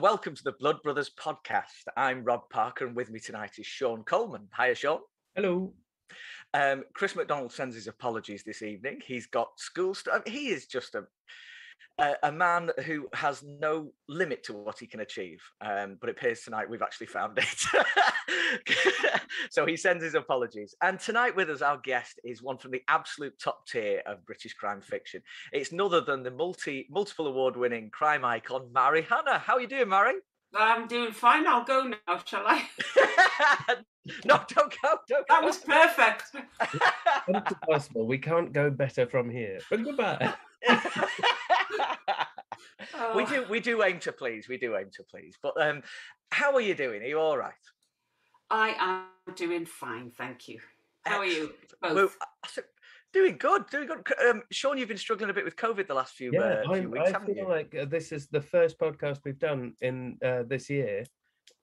welcome to the Blood Brothers podcast. I'm Rob Parker, and with me tonight is Sean Coleman. Hiya, Sean. Hello. Chris McDonald sends his apologies this evening. He's got school stuff. He is just a man who has no limit to what he can achieve. But it appears tonight we've actually found it. So he sends his apologies. And tonight with us, our guest is one from the absolute top tier of British crime fiction. It's none other than the multiple award-winning crime icon, Mary Hannah. How are you doing, Mary? I'm doing fine. I'll go now, shall I? No, don't go. That was perfect. It's impossible. We can't go better from here. But goodbye. Oh. We do aim to please. But how are you doing? Are you all right? I am doing fine, thank you. How are you both? Well, doing good. Sean, you've been struggling a bit with COVID the last few weeks, haven't you? I feel like this is the first podcast we've done in this year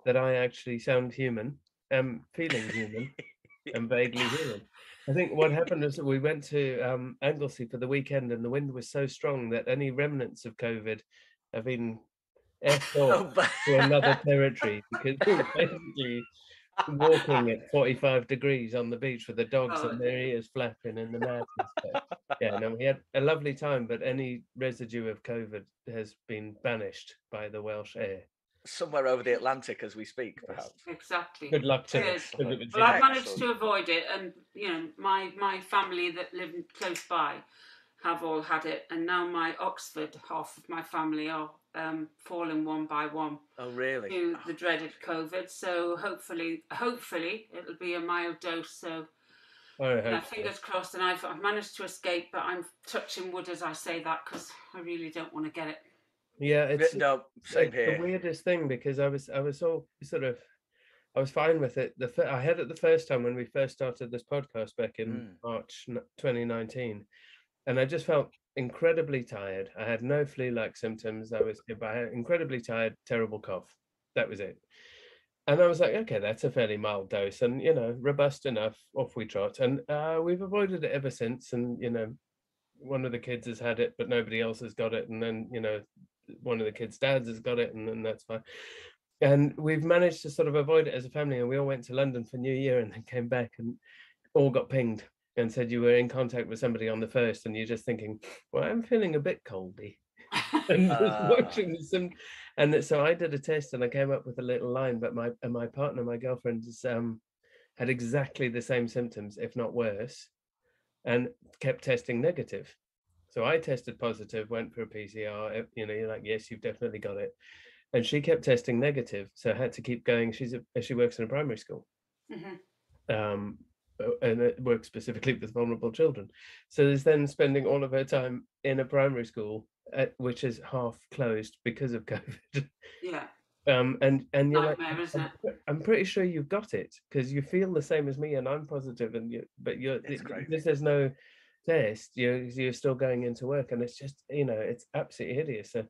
that I actually sound human, feeling human, and vaguely human. I think what happened was that we went to Anglesey for the weekend, and the wind was so strong that any remnants of COVID have been effed off to another territory, because we were basically walking at 45 degrees on the beach with the dogs and their ears flapping in the mountains. Yeah, no, we had a lovely time, but any residue of COVID has been banished by the Welsh air. Somewhere over the Atlantic as we speak, perhaps. Exactly. Good luck to Yes. us. Well, I've managed to avoid it, and my family that live close by have all had it, and now my Oxford half of my family are falling one by one. Oh, really? To the dreaded COVID. So hopefully it'll be a mild dose. So fingers crossed. And I've managed to escape, but I'm touching wood as I say that because I really don't want to get it. Yeah, it's same here. The weirdest thing, because I was all sort of, I was fine with it. I had it the first time when we first started this podcast back in March 2019, and I just felt incredibly tired. I had no flu-like symptoms. I had incredibly tired, terrible cough. That was it. And I was like, okay, that's a fairly mild dose, and robust enough. Off we trot, and we've avoided it ever since. And one of the kids has had it, but nobody else has got it, and then one of the kids' dads has got it, and then that's fine. And we've managed to sort of avoid it as a family, and we all went to London for New Year and then came back and all got pinged and said you were in contact with somebody on the first, and you're just thinking, well, I'm feeling a bit coldy. And watching some, and so I did a test and I came up with a little line, but my partner, my girlfriend, had exactly the same symptoms, if not worse, and kept testing negative. So I tested positive, went for a PCR, you're like, yes, you've definitely got it. And she kept testing negative, so I had to keep going. She works in a primary school. Mm-hmm. And it works specifically with vulnerable children. So there's then spending all of her time in a primary school, which is half closed because of COVID. Yeah. And you're nightmare, like, isn't it? I'm pretty sure you've got it because you feel the same as me, and I'm positive, but there's no test, you're still going into work, and it's just it's absolutely hideous. So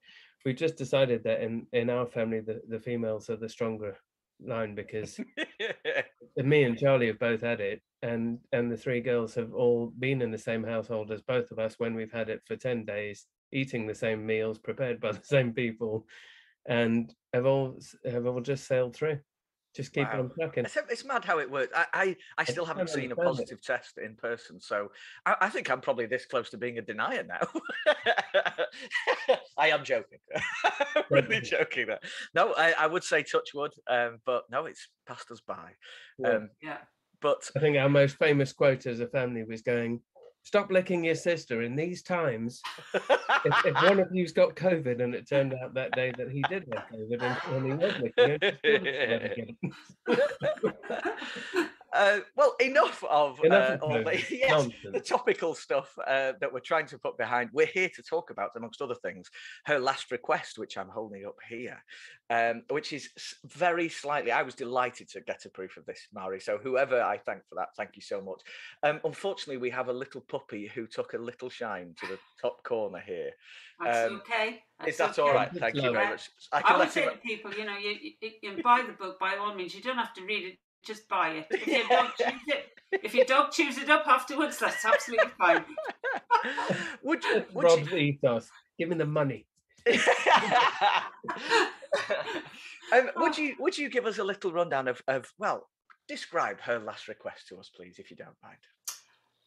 we just decided that in our family the females are the stronger line, because me and Charlie have both had it, and the three girls have all been in the same household as both of us when we've had it for 10 days, eating the same meals prepared by the same people, and have all just sailed through. Just keep on trucking. It's mad how it works. I still haven't seen a positive test in person, so I think I'm probably this close to being a denier now. I am joking. I'm really joking there. No, I would say touch wood, but no, it's passed us by. But I think our most famous quote as a family was going, "Stop licking your sister in these times." if one of you's got COVID, and it turned out that day that he did have COVID and he was licking it. Well, enough of all the topical stuff that we're trying to put behind. We're here to talk about, amongst other things, her last request, which I'm holding up here, which is very slightly. I was delighted to get a proof of this, Mari. So whoever I thank for that, thank you so much. Unfortunately, we have a little puppy who took a little shine to the top corner here. That's okay. Is that all right? Thank you very much. I would say to people, you buy the book by all means. You don't have to read it. Just buy it. If your dog chews it up afterwards, that's absolutely fine. Rob's ethos. Give me the money. Would you give us a little rundown of well, describe Her Last Request to us, please, if you don't mind?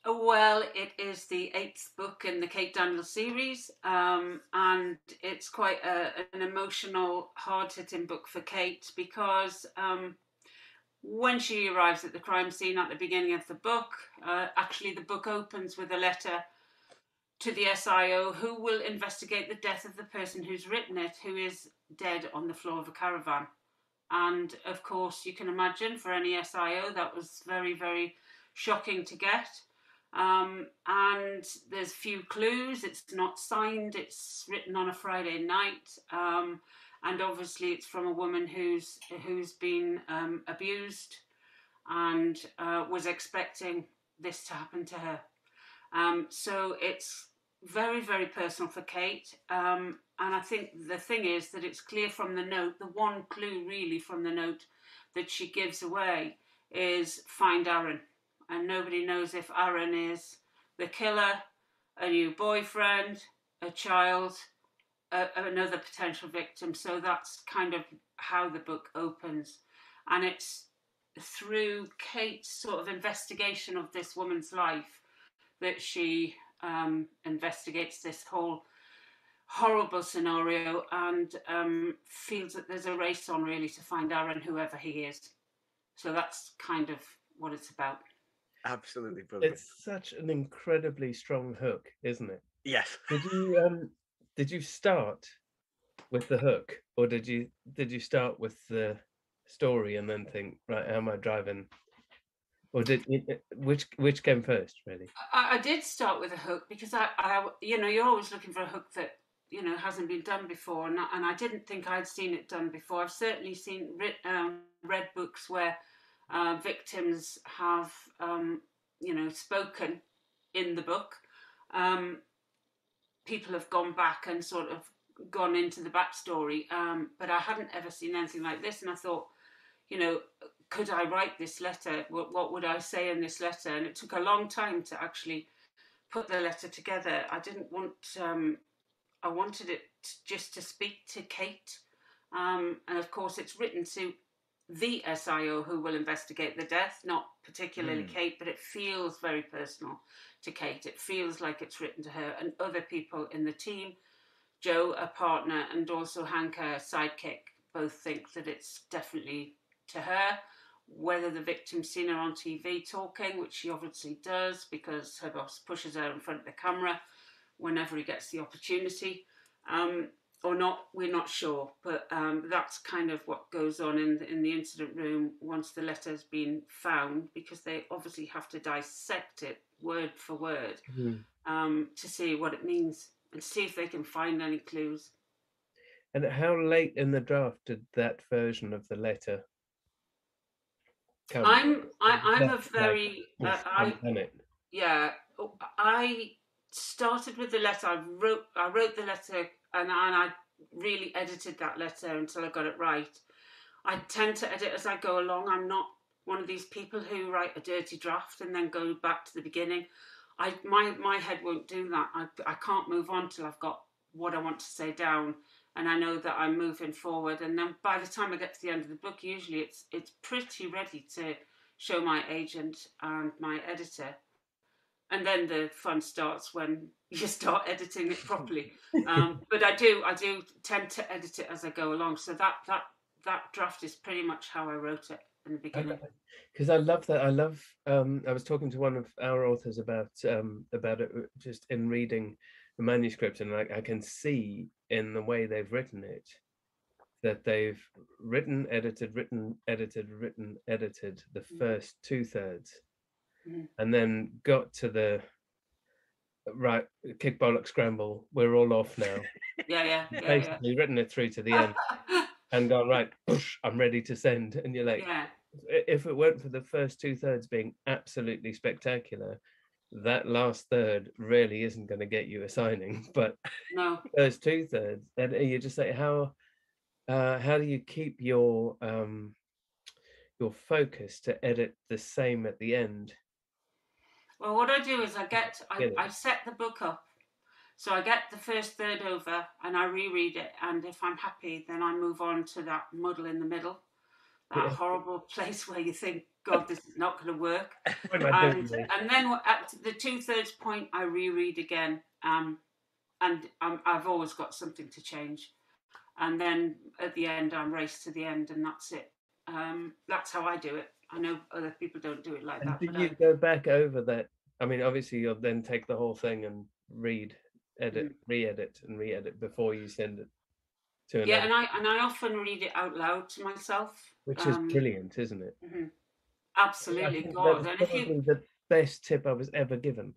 Well, it is the 8th book in the Kate Daniel series, and it's quite an emotional, hard-hitting book for Kate because when she arrives at the crime scene at the beginning of the book, actually the book opens with a letter to the SIO who will investigate the death of the person who's written it, who is dead on the floor of a caravan. And of course, you can imagine for any SIO that was very, very shocking to get. And there's few clues. It's not signed. It's written on a Friday night, and obviously it's from a woman who's been abused and was expecting this to happen to her. So it's very, very personal for Kate. And I think the thing is that it's clear from the note. The one clue really from the note that she gives away is find Aaron. And nobody knows if Aaron is the killer, a new boyfriend, a child, another potential victim. So that's kind of how the book opens. And it's through Kate's sort of investigation of this woman's life that she investigates this whole horrible scenario and feels that there's a race on really to find Aaron, whoever he is. So that's kind of what it's about. Absolutely brilliant. It's such an incredibly strong hook, isn't it? Yes. Did you start with the hook, or did you start with the story and then think, right, how am I driving? Or which came first, really? I did start with a hook because I you're always looking for a hook that hasn't been done before, and I didn't think I'd seen it done before. I've certainly seen read books where victims have spoken in the book. People have gone back and sort of gone into the backstory, but I hadn't ever seen anything like this, and I thought, could I write this letter? What would I say in this letter? And it took a long time to actually put the letter together. I didn't want, I wanted it just to speak to Kate. And of course, it's written to the SIO who will investigate the death, not particularly Kate, but it feels very personal to Kate. It feels like it's written to her and other people in the team. Joe, a partner, and also Hank, a sidekick, both think that it's definitely to her. Whether the victim's seen her on TV talking, which she obviously does because her boss pushes her in front of the camera whenever he gets the opportunity, or not, we're not sure. But that's kind of what goes on in the incident room once the letter's been found, because they obviously have to dissect it word for word to see what it means and see if they can find any clues. And how late in the draft did that version of the letter come? I'm a very I started with the letter. I wrote the letter and I really edited that letter until I got it right. I tend to edit as I go along. I'm not one of these people who write a dirty draft and then go back to the beginning. My head won't do that. I can't move on till I've got what I want to say down, and I know that I'm moving forward. And then by the time I get to the end of the book, usually it's pretty ready to show my agent and my editor. And then the fun starts when you start editing it properly. But I do tend to edit it as I go along. So that draft is pretty much how I wrote it in the beginning. Because I love that. I was talking to one of our authors about it just in reading the manuscript, and I can see in the way they've written it that they've written, edited the first 2/3, and then got to the right, kick, bollock, scramble, we're all off now. Basically written it through to the end and gone, right, push, I'm ready to send. And you're like, if it weren't for the first 2/3 being absolutely spectacular, that last third really isn't going to get you a signing. But no, those 2/3, and you just say, how do you keep your focus to edit the same at the end? Well, what I do is I set the book up So I get the first third over and I reread it, and if I'm happy, then I move on to that muddle in the middle, that horrible place where you think, God, this is not going to work. And then at the 2/3 point, I reread again, and I've always got something to change. And then at the end, I'm raced to the end, and that's it. That's how I do it. I know other people don't do it like that. Do you go back over that? I mean, obviously, you'll then take the whole thing and read, edit, re-edit, and re-edit before you send it to another. Yeah, and I often read it out loud to myself, which is brilliant, isn't it? Absolutely, God. That's probably the best tip I was ever given.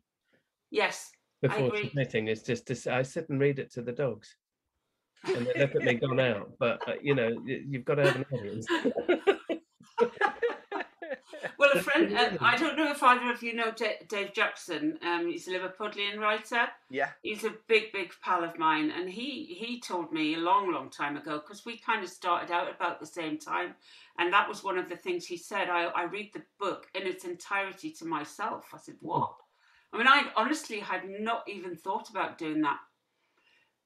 Yes, before submitting is just to I sit and read it to the dogs, and they look at me gone out. But you know, you've got to have an audience. Well, a friend, I don't know if either of you know Dave Jackson. He's a Liverpudlian writer. Yeah. He's a big pal of mine. And he told me a long time ago, because we kind of started out about the same time. And that was one of the things he said. I read the book in its entirety to myself. I said, what? I mean, I honestly had not even thought about doing that.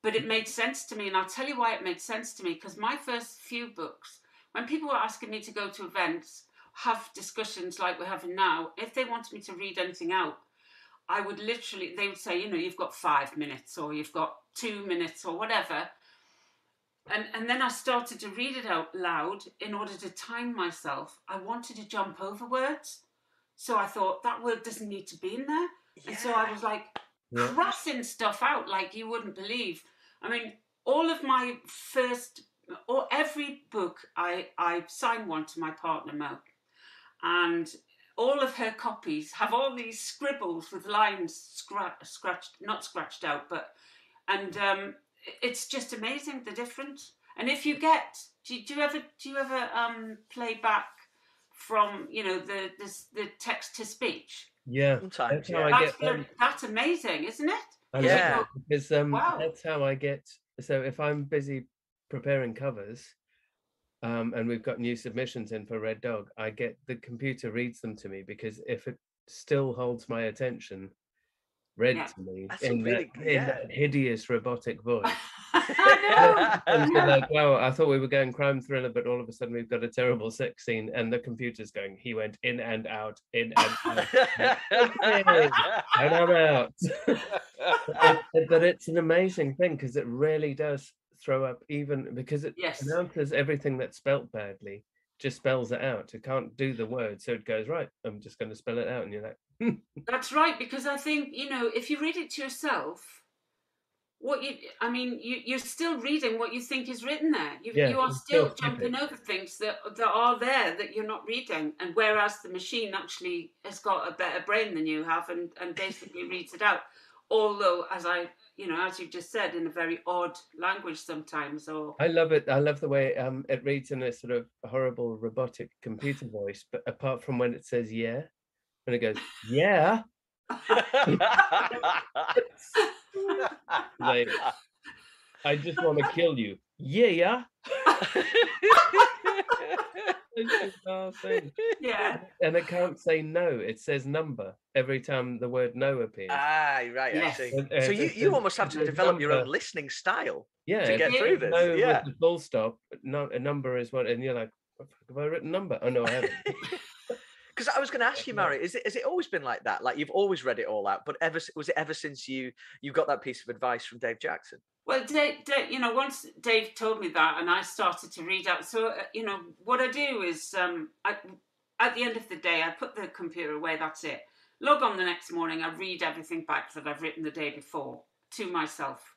But it made sense to me. And I'll tell you why it made sense to me. Because my first few books, when people were asking me to go to events, have discussions like we're having now, if they wanted me to read anything out, I would literally, they would say, you know, you've got 5 minutes or you've got 2 minutes or whatever. And then I started to read it out loud in order to time myself. I wanted to jump over words. So I thought, that word doesn't need to be in there. Yeah. And so I was like crossing stuff out like you wouldn't believe. I mean, all of my first, or every book, I signed one to my partner, Mel. And all of her copies have all these scribbles with lines scratched, not scratched out, but, and it's just amazing, the difference. And if you get, do you ever play back from, you know, the text to speech? Yeah, sometimes. That's amazing, isn't it? Yeah, because that's how I get. So if I'm busy preparing covers, and we've got new submissions in for Red Dog, I get the computer reads them to me, because if it still holds my attention, read to me in that hideous robotic voice. I know. And you're like, wow, I thought we were going crime thriller, but all of a sudden we've got a terrible sex scene, and the computer's going, he went in and out, in and out. Okay, and I'm out. But it's an amazing thing, because it really does throw up, even because it announces everything that's spelt badly, just spells it out. It can't do the word, so it goes, right, I'm just going to spell it out, and you're like, That's right, because I think, you know, if you read it to yourself, you're still reading what you think is written there. You are still jumping over things that are there that you're not reading, and whereas the machine actually has got a better brain than you have, and basically reads it out. Although, as you've just said, in a very odd language sometimes. Or I love it. I love the way it reads in a sort of horrible robotic computer voice, but apart from when it says yeah, and it goes yeah. Like, I just want to kill you. Yeah. Yeah. And it can't say no, it says number every time the word no appears. Right, yes. I see. So you almost have to develop your own listening style to get through this. No, with the full stop, no, a number is what, and you're like, have I written number? Oh no, I haven't. Because I was going to ask you, Mary, has it always been like that? Like, you've always read it all out, but was it ever since you got that piece of advice from Dave Jackson? Well, Dave, once Dave told me that, and I started to read out. So, what I do is, at the end of the day, I put the computer away. That's it. Log on the next morning. I read everything back that I've written the day before to myself.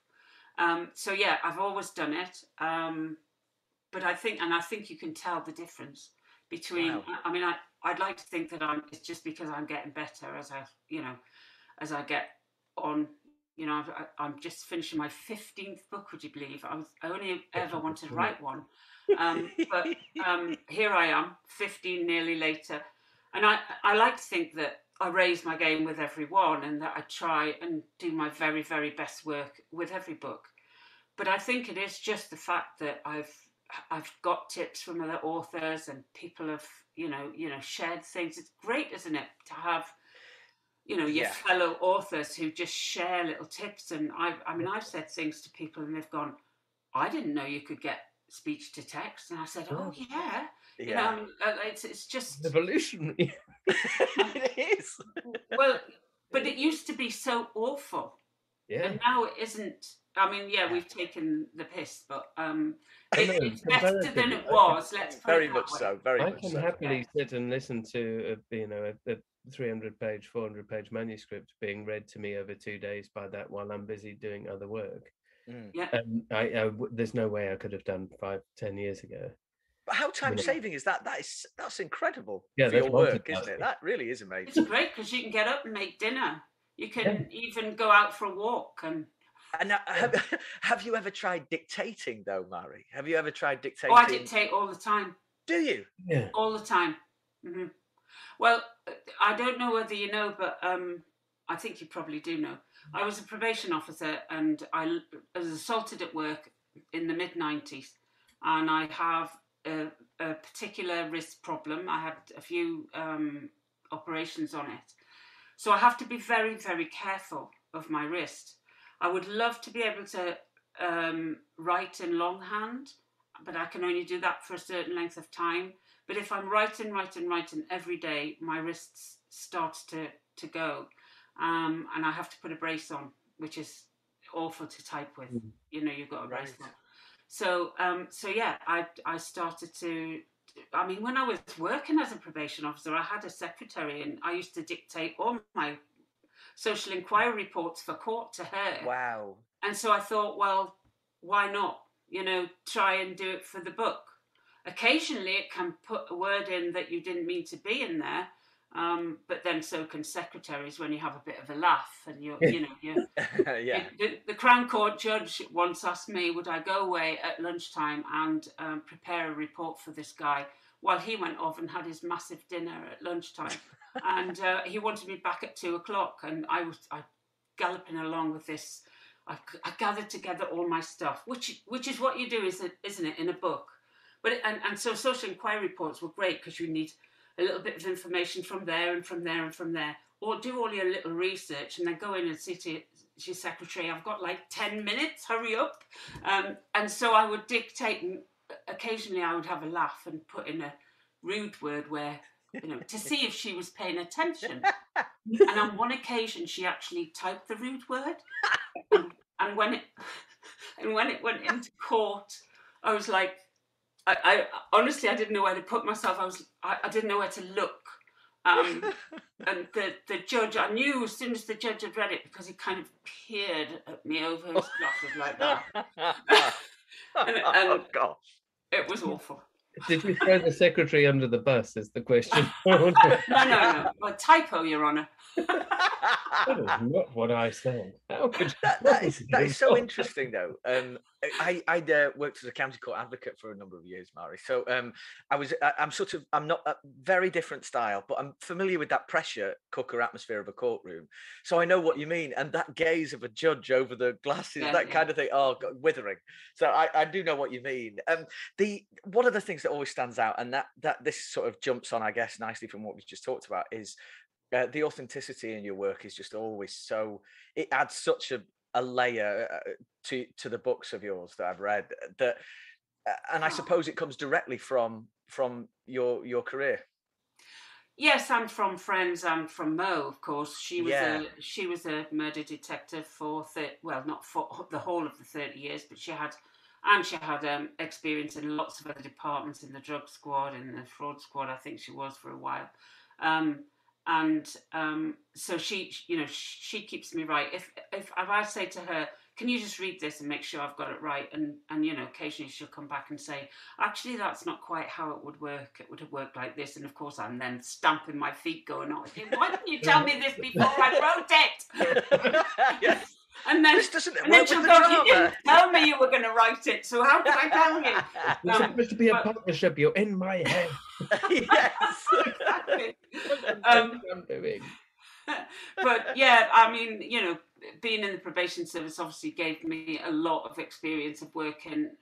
So yeah, I've always done it. But I think you can tell the difference between. Wow. I mean, I'd like to think that it's just because I'm getting better as I get on. You know, I'm just finishing my 15th book. Would you believe? I only ever wanted to write one, but here I am, 15 nearly later, and I like to think that I raise my game with every one, and that I try and do my very, very best work with every book. But I think it is just the fact that I've got tips from other authors, and people have shared things. It's great, isn't it, to have you know, your fellow authors who just share little tips. And I've said things to people and they've gone, I didn't know you could get speech to text. And I said, oh yeah. You know, I mean, it's just evolutionary. It is. Well, but it used to be so awful. Yeah. And now it isn't. I mean, we've taken the piss, but it's better than it was. Let's put very it that much way. so. Very I much can so. happily sit and listen to a 300-page, 400-page manuscript being read to me over 2 days by that while I'm busy doing other work. Yeah. There's no way I could have done 5-10 years ago. But how time-saving is that? That's incredible for that's your work, isn't it? That really is amazing. It's great because you can get up and make dinner. You can even go out for a walk. And have you ever tried dictating, though, Mari? Have you ever tried dictating? Oh, I dictate all the time. Do you? Yeah. All the time. Mm-hmm. Well, I don't know whether you know, but I think you probably do know. I was a probation officer and I was assaulted at work in the mid-90s. And I have a particular wrist problem. I had a few operations on it. So I have to be very, very careful of my wrist. I would love to be able to write in longhand, but I can only do that for a certain length of time. But if I'm writing every day, my wrists start to go. And I have to put a brace on, which is awful to type with. You know, you've got a brace on. So I started to, I mean, when I was working as a probation officer, I had a secretary and I used to dictate all my social inquiry reports for court to her. Wow. And so I thought, well, why not, you know, try and do it for the book. Occasionally it can put a word in that you didn't mean to be in there. But then so can secretaries when you have a bit of a laugh and the Crown Court judge once asked me, would I go away at lunchtime and prepare a report for this guy while he went off and had his massive dinner at lunchtime. And he wanted me back at 2:00 and I galloping along with this. I gathered together all my stuff, which is what you do, isn't it, in a book? But and so social inquiry reports were great because you need a little bit of information from there and from there and from there, or do all your little research and then go in and say to your secretary, I've got like 10 minutes, hurry up. And so I would dictate, and occasionally I would have a laugh and put in a rude word where, you know, to see if she was paying attention. And on one occasion, she actually typed the rude word. And when it went into court, I was like, I honestly, I didn't know where to put myself. I didn't know where to look. And the judge, I knew as soon as the judge had read it because he kind of peered at me over his glasses like that. and oh gosh, it was awful. Did you throw the secretary under the bus? Is the question. No. A typo, Your Honour. That is not what I said. How could that is so interesting, though. I worked as a county court advocate for a number of years, Mari. So I'm not a very different style, but I'm familiar with that pressure cooker atmosphere of a courtroom. So I know what you mean, and that gaze of a judge over the glasses, kind of thing. Oh, God, withering. So I do know what you mean. One of the things that always stands out, and that this sort of jumps on, I guess, nicely from what we just talked about, is the authenticity in your work is just always so. It adds such a layer to the books of yours that I've read. That, and I suppose it comes directly from your career. Yes, I'm from Friends. I'm from Mo, of course. She was a murder detective for not for the whole of the 30 years, but she had experience in lots of other departments, in the drug squad, in the fraud squad. I think she was for a while. So she keeps me right. If I say to her, can you just read this and make sure I've got it right? And occasionally she'll come back and say, actually, that's not quite how it would work. It would have worked like this. And of course, I'm then stamping my feet going on. Why didn't you tell me this before I wrote it? Yes. And then, this doesn't work with the drama. You didn't tell me you were going to write it, so how could I tell you? It's supposed to be a partnership. You're in my head. Yes. Exactly. I'm doing. But yeah, I mean, being in the probation service obviously gave me a lot of experience of working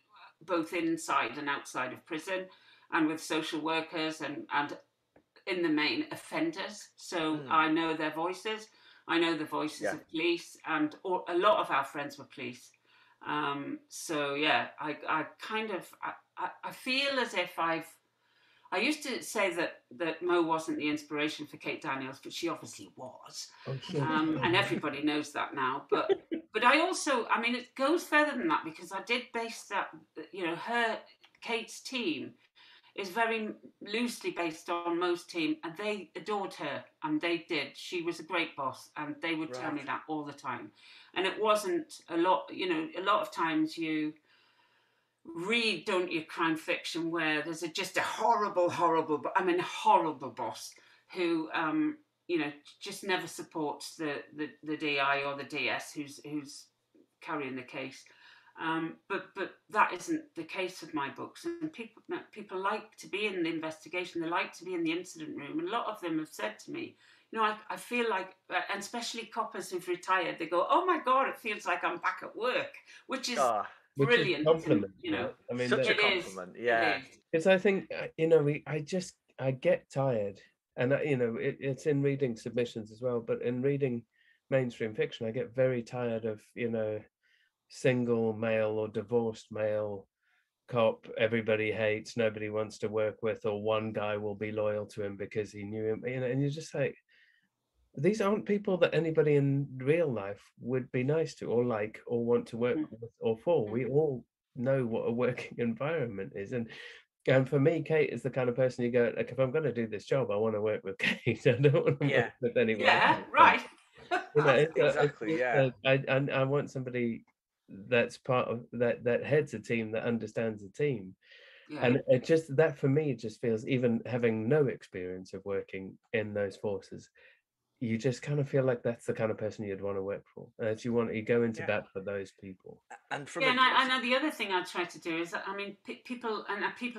both inside and outside of prison, and with social workers, and in the main, offenders. So I know their voices. I know the voices of police, and a lot of our friends were police. So yeah, I kind of I feel as if I used to say that Mo wasn't the inspiration for Kate Daniels, but she obviously was, and everybody knows that now. But I also, I mean, it goes further than that, because I did base that, you know, Kate's team is very loosely based on Mo's team, and they adored her, and they did. She was a great boss, and they would tell me that all the time. And it wasn't a lot, you know, a lot of times you read, don't you, crime fiction where there's just a horrible boss who, you know, just never supports the DI or the DS who's carrying the case. But that isn't the case with my books, and people like to be in the investigation. They like to be in the incident room, and a lot of them have said to me, you know, I feel like, and especially coppers who've retired, they go, oh my God, it feels like I'm back at work, which is brilliant. Compliment, you know, right? I mean, such a compliment. Because I think, you know, I get tired, and you know, it's in reading submissions as well, but in reading mainstream fiction, I get very tired of, you know, single male or divorced male cop everybody hates, nobody wants to work with, or one guy will be loyal to him because he knew him, you know, and you're just like, these aren't people that anybody in real life would be nice to or like or want to work with or for. We all know what a working environment is, and for me, Kate is the kind of person you go, like, if I'm going to do this job, I want to work with Kate. I don't want to work with anyone else. Right. You know, Exactly. I want somebody that's part of that heads a team, that understands the team. And it just, that for me just feels, even having no experience of working in those forces, you just kind of feel like that's the kind of person you'd want to work for. You go into bat for those people. And from and the other thing I try to do is, I mean, people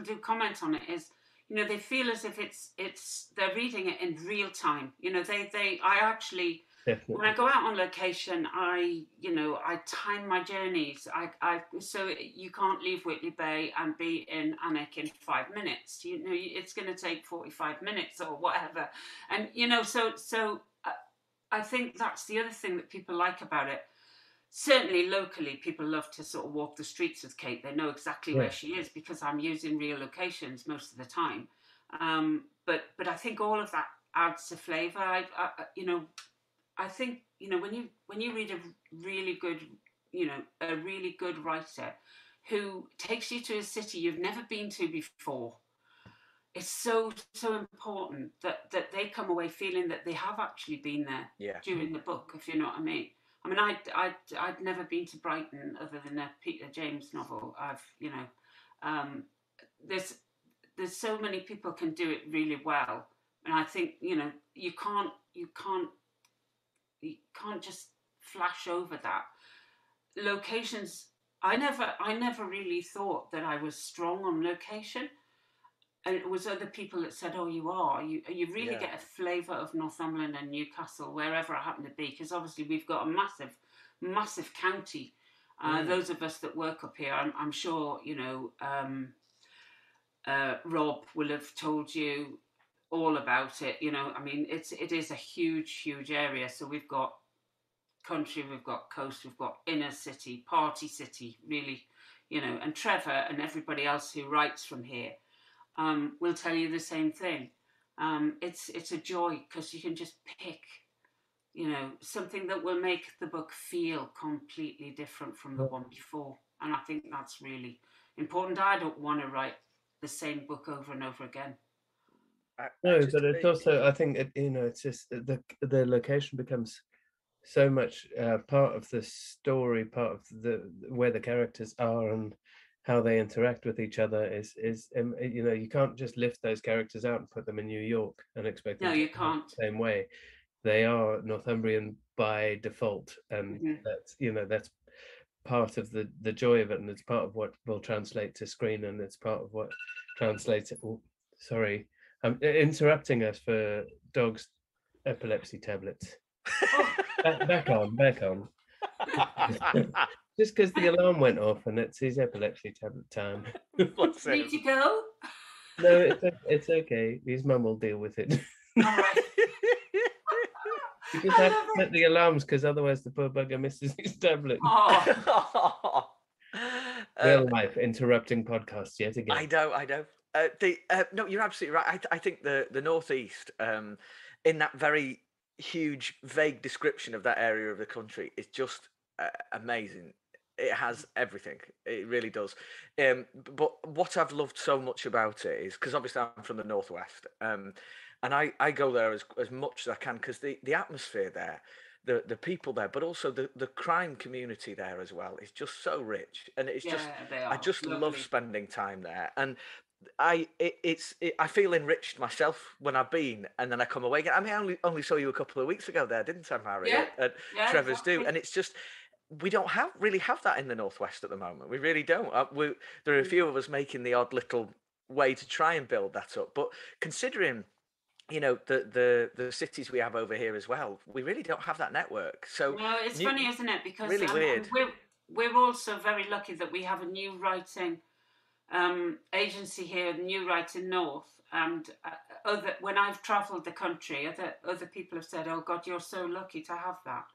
do comment on it, is, you know, they feel as if it's they're reading it in real time. You know, I actually, definitely, when I go out on location, I time my journeys. So you can't leave Whitley Bay and be in Alnwick in 5 minutes. You know, it's going to take 45 minutes or whatever. And you know, so I think that's the other thing that people like about it. Certainly locally, people love to sort of walk the streets with Kate. They know exactly where she is because I'm using real locations most of the time. But I think all of that adds a flavour. I think, you know, when you read a really good writer who takes you to a city you've never been to before, it's so important that they come away feeling that they have actually been there during the book, if you know what I mean. I mean, I'd never been to Brighton other than a Peter James novel. There's so many people can do it really well, and I think, you know, you can't just flash over that. Locations, I never really thought that I was strong on location. And it was other people that said, "Oh, you are. You really get a flavour of Northumberland and Newcastle, wherever I happen to be, because obviously we've got a massive county. Those of us that work up here, I'm sure, you know, Rob will have told you all about it. You know, I mean, it is a huge area. So we've got country, we've got coast, we've got inner city, party city, really, you know. And Trevor and everybody else who writes from here will tell you the same thing. It's a joy because you can just pick, you know, something that will make the book feel completely different from the one before. And I think that's really important. I don't want to write the same book over and over again. No, but it's also, I think, you know, it's just the location becomes so much part of the story, part of where the characters are and how they interact with each other is you know, you can't just lift those characters out and put them in New York and expect them to can't. The same way. They are Northumbrian by default, and that's, you know, that's part of the joy of it, and it's part of what will translate to screen, and it's part of what translates it. Oh, sorry, I'm interrupting us for dog's epilepsy tablets. back on. Just because the alarm went off and it's his epilepsy tablet time. Need to go? No, it's okay. His mum will deal with it. All right. You just have to set the alarms because otherwise the poor bugger misses his tablet. Oh. Real life interrupting podcasts yet again. I know. No, you're absolutely right. I think the Northeast, in that very huge, vague description of that area of the country, is just amazing. It has everything. It really does. But what I've loved so much about it is because obviously I'm from the Northwest, and I go there as much as I can because the atmosphere there, the people there, but also the crime community there as well is just so rich, and it's just they I are just lovely. love spending time there, and I feel enriched myself when I've been, and then I come away again. I mean, I only saw you a couple of weeks ago there, didn't I, Mary? Yeah, At Trevor's exactly. Do, and it's just we don't really have that in the Northwest at the moment. We really don't. There are a few of us making the odd little way to try and build that up, but considering the cities we have over here as well, we really don't have that network. So no, it's funny, isn't it? Because really weird. We're also very lucky that we have a new writing agency here, New Writing North, and when I've travelled the country, other people have said, "Oh God, you're so lucky to have that,"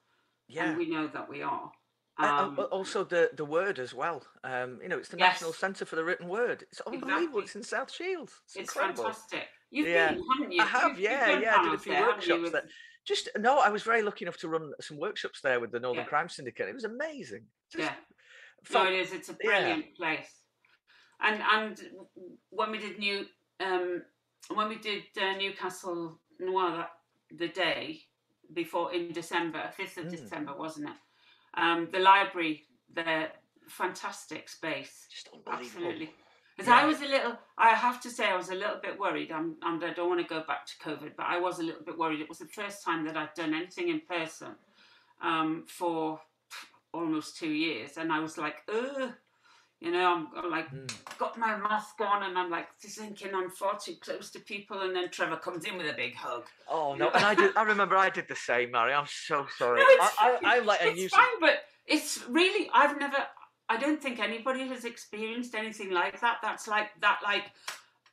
and we know that we are. Also the word as well. It's the National Centre for the Written Word. It's unbelievable. Exactly. It's in South Shields. It's incredible. Fantastic. You've been, haven't you? I have, I did a few workshops there. I was very lucky enough to run some workshops there with the Northern Crime Syndicate. It was amazing. No, it is. It's a brilliant place. And when we did Newcastle Noir the day before in December, 5th of December, wasn't it? The library, the fantastic space, just unbelievable. Absolutely. Because I have to say, I was a little bit worried. I don't want to go back to COVID, but I was a little bit worried. It was the first time that I'd done anything in person for almost 2 years, and I was like, ugh. I'm like, got my mask on, and I'm like thinking I'm far too close to people, and then Trevor comes in with a big hug. Oh no! And I remember I did the same, Mary. I'm so sorry. No, I'm like a it's fine, but it's really I don't think anybody has experienced anything like that. That's like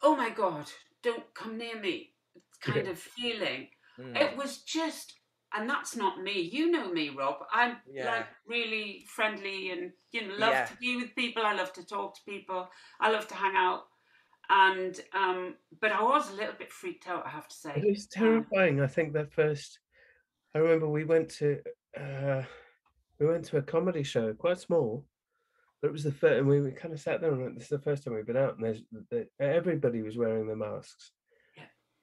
oh my God, don't come near me kind of feeling. It was just. And that's not me. You know me, Rob. I'm like really friendly and love to be with people. I love to talk to people. I love to hang out. And but I was a little bit freaked out, I have to say. It was terrifying. I think I remember we went to a comedy show, quite small, but it was the first, and we kind of sat there and went, this is the first time we've been out, and everybody was wearing their masks,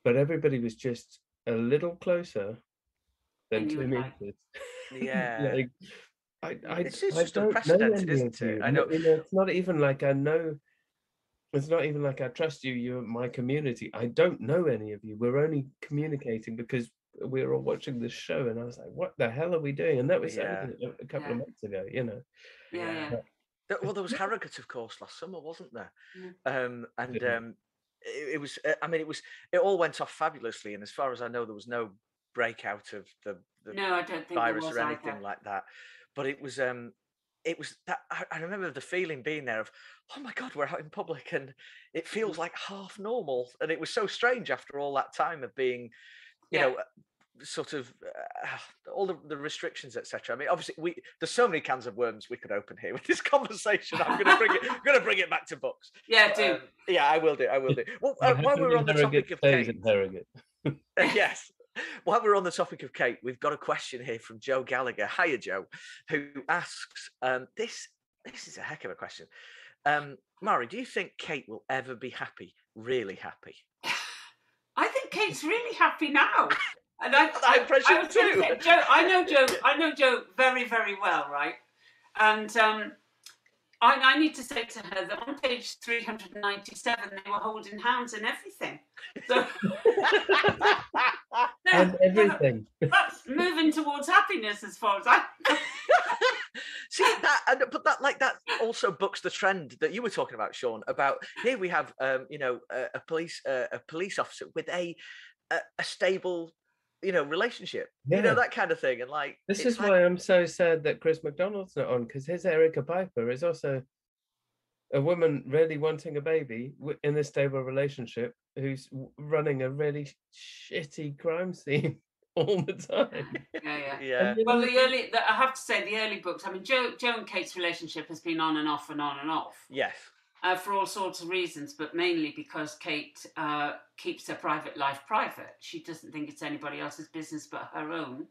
but everybody was just a little closer than 2 meters. Yeah. It's just unprecedented, isn't it? I know. It's not even like I know. It's not even like I trust you. You're my community. I don't know any of you. We're only communicating because we were all watching this show, and I was like, "What the hell are we doing?" And that was a couple of months ago, Yeah. Well, there was Harrogate, of course, last summer, wasn't there? It was. I mean, it all went off fabulously, and as far as I know, there was no breakout of the I don't think virus or anything either. like that. But it was that I remember the feeling being there of, oh my God, we're out in public and it feels like half normal. And it was so strange after all that time of being, sort of all the restrictions, etc. I mean, obviously there's so many cans of worms we could open here with this conversation. I'm going to bring it back to books. Yeah, do. I will do. Well, while we're on the topic of Kate, yes. While we're on the topic of Kate, we've got a question here from Joe Gallagher. Hiya, Joe, who asks, this is a heck of a question. Mari, do you think Kate will ever be happy, really happy? I think Kate's really happy now. And I too. Joe, I know Joe very, very well, right? And I need to say to her that on page 397 they were holding hands and everything. So and everything. That's moving towards happiness as far as I see that, but that also bucks the trend that you were talking about, Sean. About here we have a police officer with a stable relationship, that kind of thing, and like this is why I'm so sad that Chris McDonald's not on, because his Erica Piper is also a woman really wanting a baby in a stable relationship who's running a really shitty crime scene all the time. Yeah. Well, I have to say, the early books. I mean, Joe and Kate's relationship has been on and off and on and off. Yes. For all sorts of reasons, but mainly because Kate keeps her private life private. She doesn't think it's anybody else's business but her own.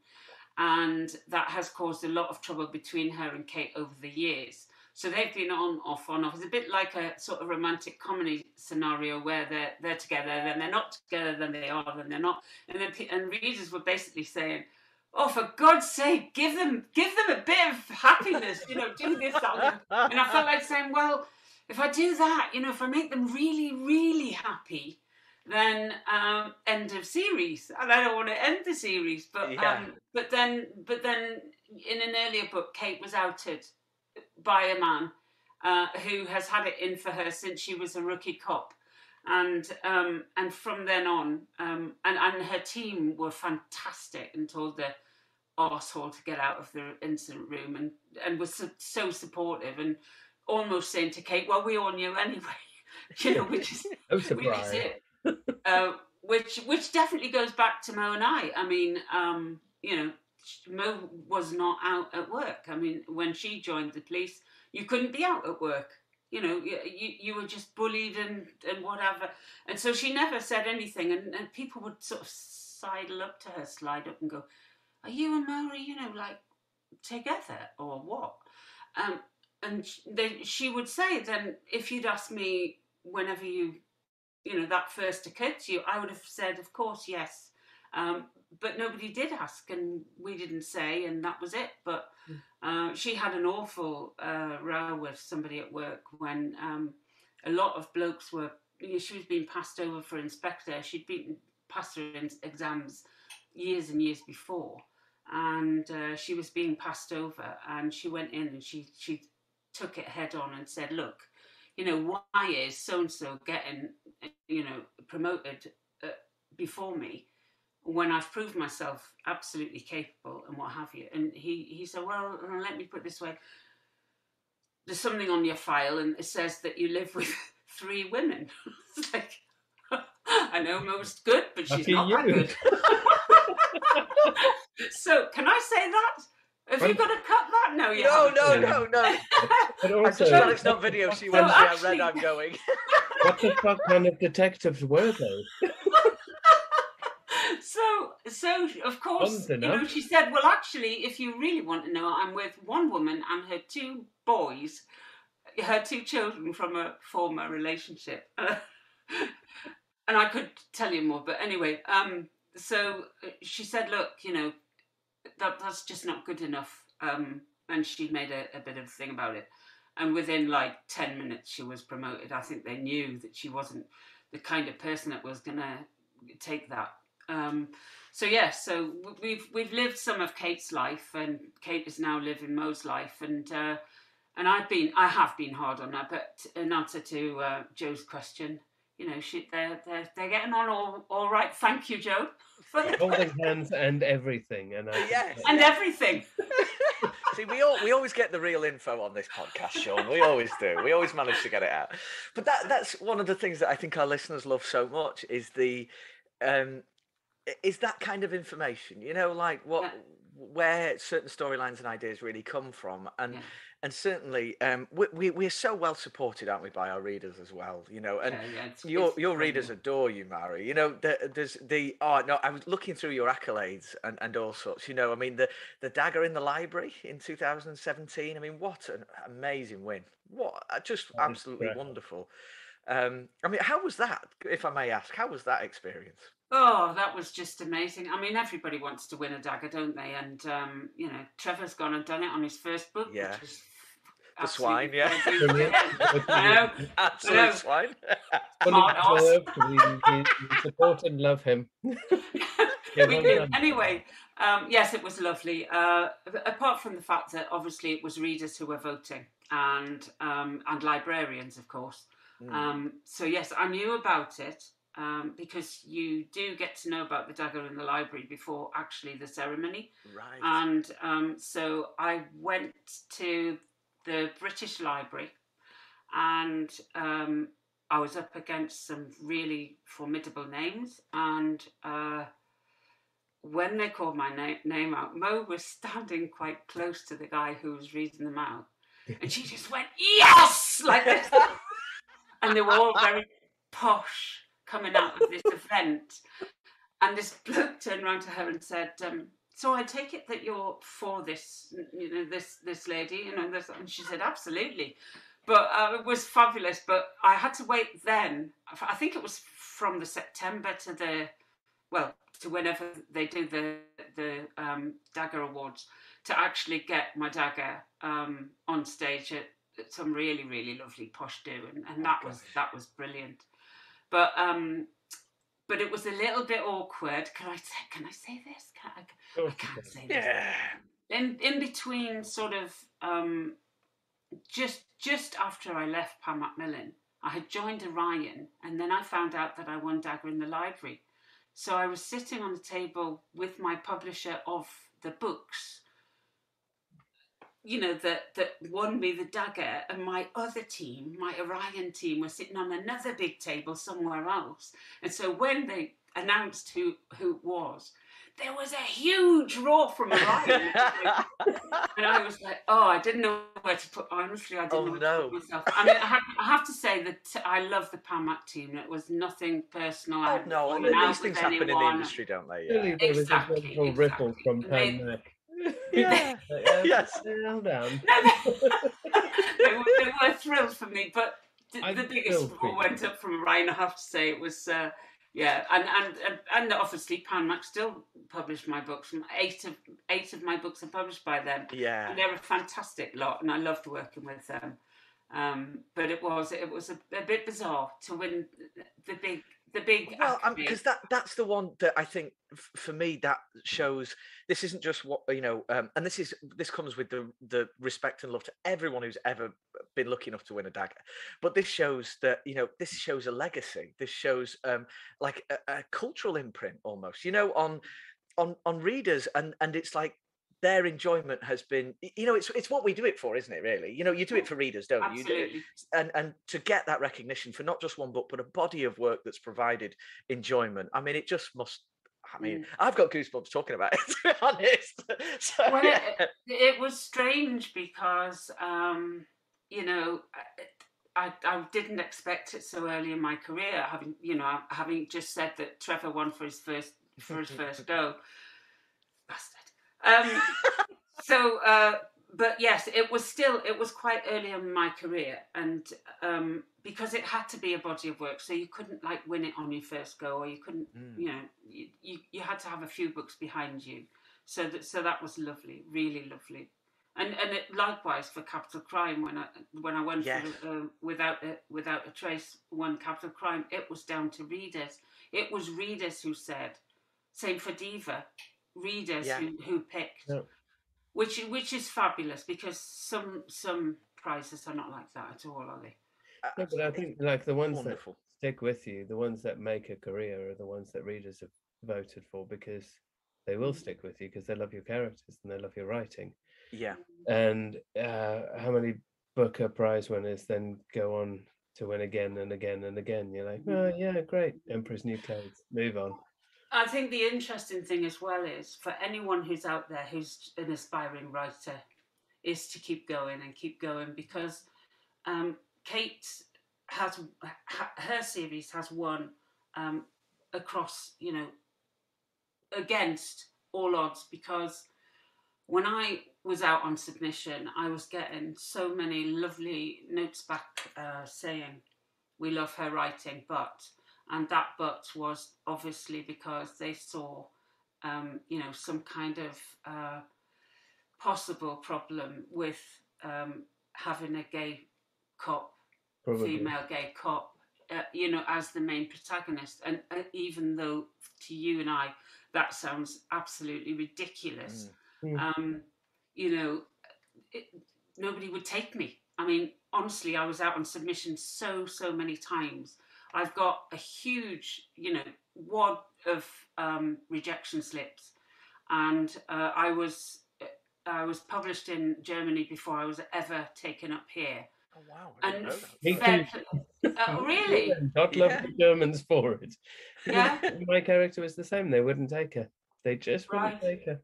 And that has caused a lot of trouble between her and Kate over the years. So they've been on, off, on, off. It's a bit like a sort of romantic comedy scenario where they're together, then they're not together, then they are, then they're not. And readers were basically saying, oh, for God's sake, give them a bit of happiness, do this, that. And I felt like saying, well, if I do that, if I make them really, really happy, then end of series. And I don't want to end the series, but then in an earlier book, Kate was outed by a man who has had it in for her since she was a rookie cop. And from then on, and her team were fantastic and told the arsehole to get out of the incident room and was so supportive and almost saying to Kate, well, we all knew anyway, which is it. Which definitely goes back to Mo and I. I mean, Mo was not out at work. I mean, when she joined the police, you couldn't be out at work. You were just bullied and whatever. And so she never said anything. And people would sort of sidle up to her, slide up and go, are you and Mary, like together or what? And she would say, then if you'd asked me whenever that first occurred to you, I would have said, of course, yes. But nobody did ask and we didn't say, and that was it. But she had an awful row with somebody at work when a lot of blokes were, she was being passed over for inspector. She'd been passed her exams years and years before. And she was being passed over and she went in and she took it head on and said, look, why is so-and-so getting, promoted before me when I've proved myself absolutely capable and what have you? And he said, well, let me put it this way. There's something on your file and it says that you live with 3 women. It's like, I know most good, but she's not that good. So, can I say that? Have you got to cut that? No, you haven't. No. I'm just glad it's not video. She went, I read, I'm going. What the fuck kind of detectives were they? So of course, she said, well, actually, if you really want to know, I'm with one woman and her 2 boys, her 2 children from a former relationship. And I could tell you more, but anyway, so she said, look, that's just not good enough. And she made a bit of a thing about it. And within like 10 minutes, she was promoted. I think they knew that she wasn't the kind of person that was going to take that. So we've lived some of Kate's life, and Kate is now living Mo's life. And I have been hard on her, but in answer to Joe's question, they're getting on all right. Thank you, Joe. Holding hands and everything, and everything. See, we always get the real info on this podcast, Sean. We always do. We always manage to get it out. But that's one of the things that I think our listeners love so much is is that kind of information. Like where certain storylines and ideas really come from, and certainly we're so well supported, aren't we, by our readers as well, and your readers adore you, Mary. There's I was looking through your accolades and all sorts, I mean the dagger in the library in 2017, I mean, what an amazing win, just absolutely wonderful. I mean, how was that, if I may ask, how was that experience? Oh, that was just amazing. I mean, everybody wants to win a dagger, don't they? And, Trevor's gone and done it on his first book, which was the swine, yeah. I know. Absolute swine. We support and love him. We do. Anyway, yes, it was lovely. Apart from the fact that obviously it was readers who were voting and librarians, of course. So yes, I knew about it. Because you do get to know about the dagger in the library before actually the ceremony. Right. And so I went to the British Library and I was up against some really formidable names, and when they called my name out, Mo was standing quite close to the guy who was reading them out, and she just went, "Yes!" like this. And they were all very posh coming out of this event. And this bloke turned around to her and said, "So I take it that you're for this, this lady, this." And she said, "Absolutely." But it was fabulous. But I had to wait then. I think it was from the September to whenever they do the Dagger Awards, to actually get my dagger on stage at some really, really lovely posh do, and that was brilliant. But it was a little bit awkward. Can I say this? I can't say this. Yeah. In between, sort of, just after I left Pan Macmillan, I had joined Orion, and then I found out that I won Dagger in the library. So I was sitting on the table with my publisher of the books, that won me the Dagger, and my other team, my Orion team, was sitting on another big table somewhere else. And so when they announced who it was, there was a huge roar from Orion. And I was like, I didn't know where to put, honestly, I didn't know where to put myself. I mean, I have to say that I love the PAMAC team. It was nothing personal. These things happen in the industry, don't they? Yeah. Really, there was a wonderful ripple from PAMAC. Yeah. Yes. Calm down. They were thrilled for me, but the biggest roar went up from Orion. I have to say, it was and obviously PanMac still published my books. Eight of my books are published by them. Yeah, and they're a fantastic lot, and I loved working with them. But it was a bit bizarre to win the big. Well, because that's the one that I think for me that shows this isn't just what and this comes with the respect and love to everyone who's ever been lucky enough to win a dagger, but this shows that this shows a legacy. This shows like a cultural imprint almost, on readers, and it's like their enjoyment has been, it's what we do it for, isn't it, really? You do it for readers, don't you? Absolutely. And to get that recognition for not just one book, but a body of work that's provided enjoyment. I mean, it just must, I've got goosebumps talking about it, to be honest. So, it was strange because, I didn't expect it so early in my career, having just said that Trevor won for his first go. Bastard. But yes, it was quite early in my career, and because it had to be a body of work, so you couldn't like win it on your first go, or you couldn't, you had to have a few books behind you. So that was lovely, really lovely, and it likewise for Capital Crime when I went for without a trace won Capital Crime. It was down to readers. It was readers who said, same for Diva. Readers who picked, which is fabulous, because some prizes are not like that at all, are they? No, but I think like the ones that stick with you, the ones that make a career, are the ones that readers have voted for, because they will stick with you because they love your characters and they love your writing. Yeah. And how many Booker Prize winners then go on to win again and again and again? You're like, oh yeah, great, Emperor's New Clothes, move on. I think the interesting thing as well is, for anyone who's out there who's an aspiring writer, is to keep going, because Kate has her series has won across, against all odds, because when I was out on submission, I was getting so many lovely notes back saying, "We love her writing, and that but was obviously because they saw, some kind of possible problem with having a gay cop, female gay cop, as the main protagonist. And even though to you and I, that sounds absolutely ridiculous, nobody would take me. I mean, honestly, I was out on submission so many times. I've got a huge, wad of rejection slips, and I was published in Germany before I was ever taken up here. Oh wow! I didn't And know that. Me fair too. really? God love the Germans for it. Yeah. My character was the same. They wouldn't take her. They just wouldn't Right. take her.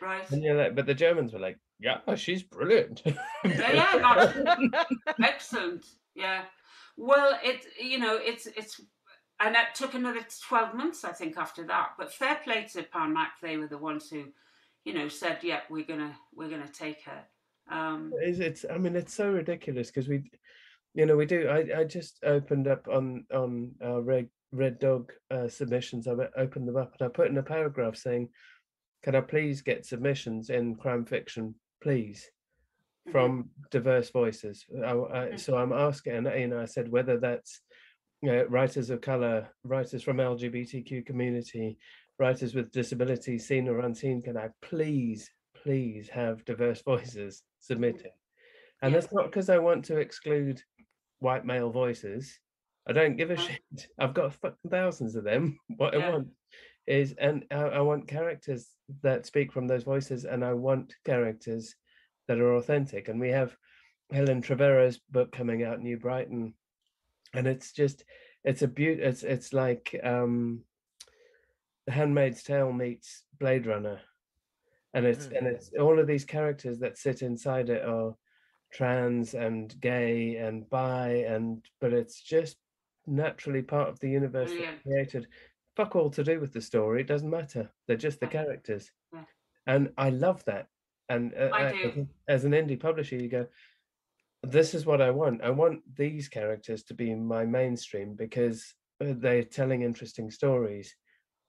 Right. And you're like, but the Germans were like, yeah, she's brilliant. Yeah, that's excellent. Yeah. Well, it's and it took another 12 months, I think, after that. But fair play to Pan Mac, they were the ones who, said, yeah, we're gonna take her. It's I mean, it's so ridiculous because we do. I just opened up on our Red Dog submissions. I opened them up and I put in a paragraph saying, can I please get submissions in crime fiction, please, from diverse voices? So I'm asking, I said whether that's writers of color, writers from LGBTQ community, writers with disabilities, seen or unseen. Can I please have diverse voices submitting? And that's not because I want to exclude white male voices. I don't give a shit. I've got fucking thousands of them. What I want is, and I want characters that speak from those voices, and I want characters that are authentic. And we have Helen Trevorrow's book coming out, New Brighton, and it's a beauty. It's like The Handmaid's Tale meets Blade Runner, and it's all of these characters that sit inside it are trans and gay and bi, but it's just naturally part of the universe that's created. Fuck all to do with the story. It doesn't matter. They're just the characters, and I love that. And I do. As an indie publisher, you go, this is what I want. I want these characters to be my mainstream because they're telling interesting stories,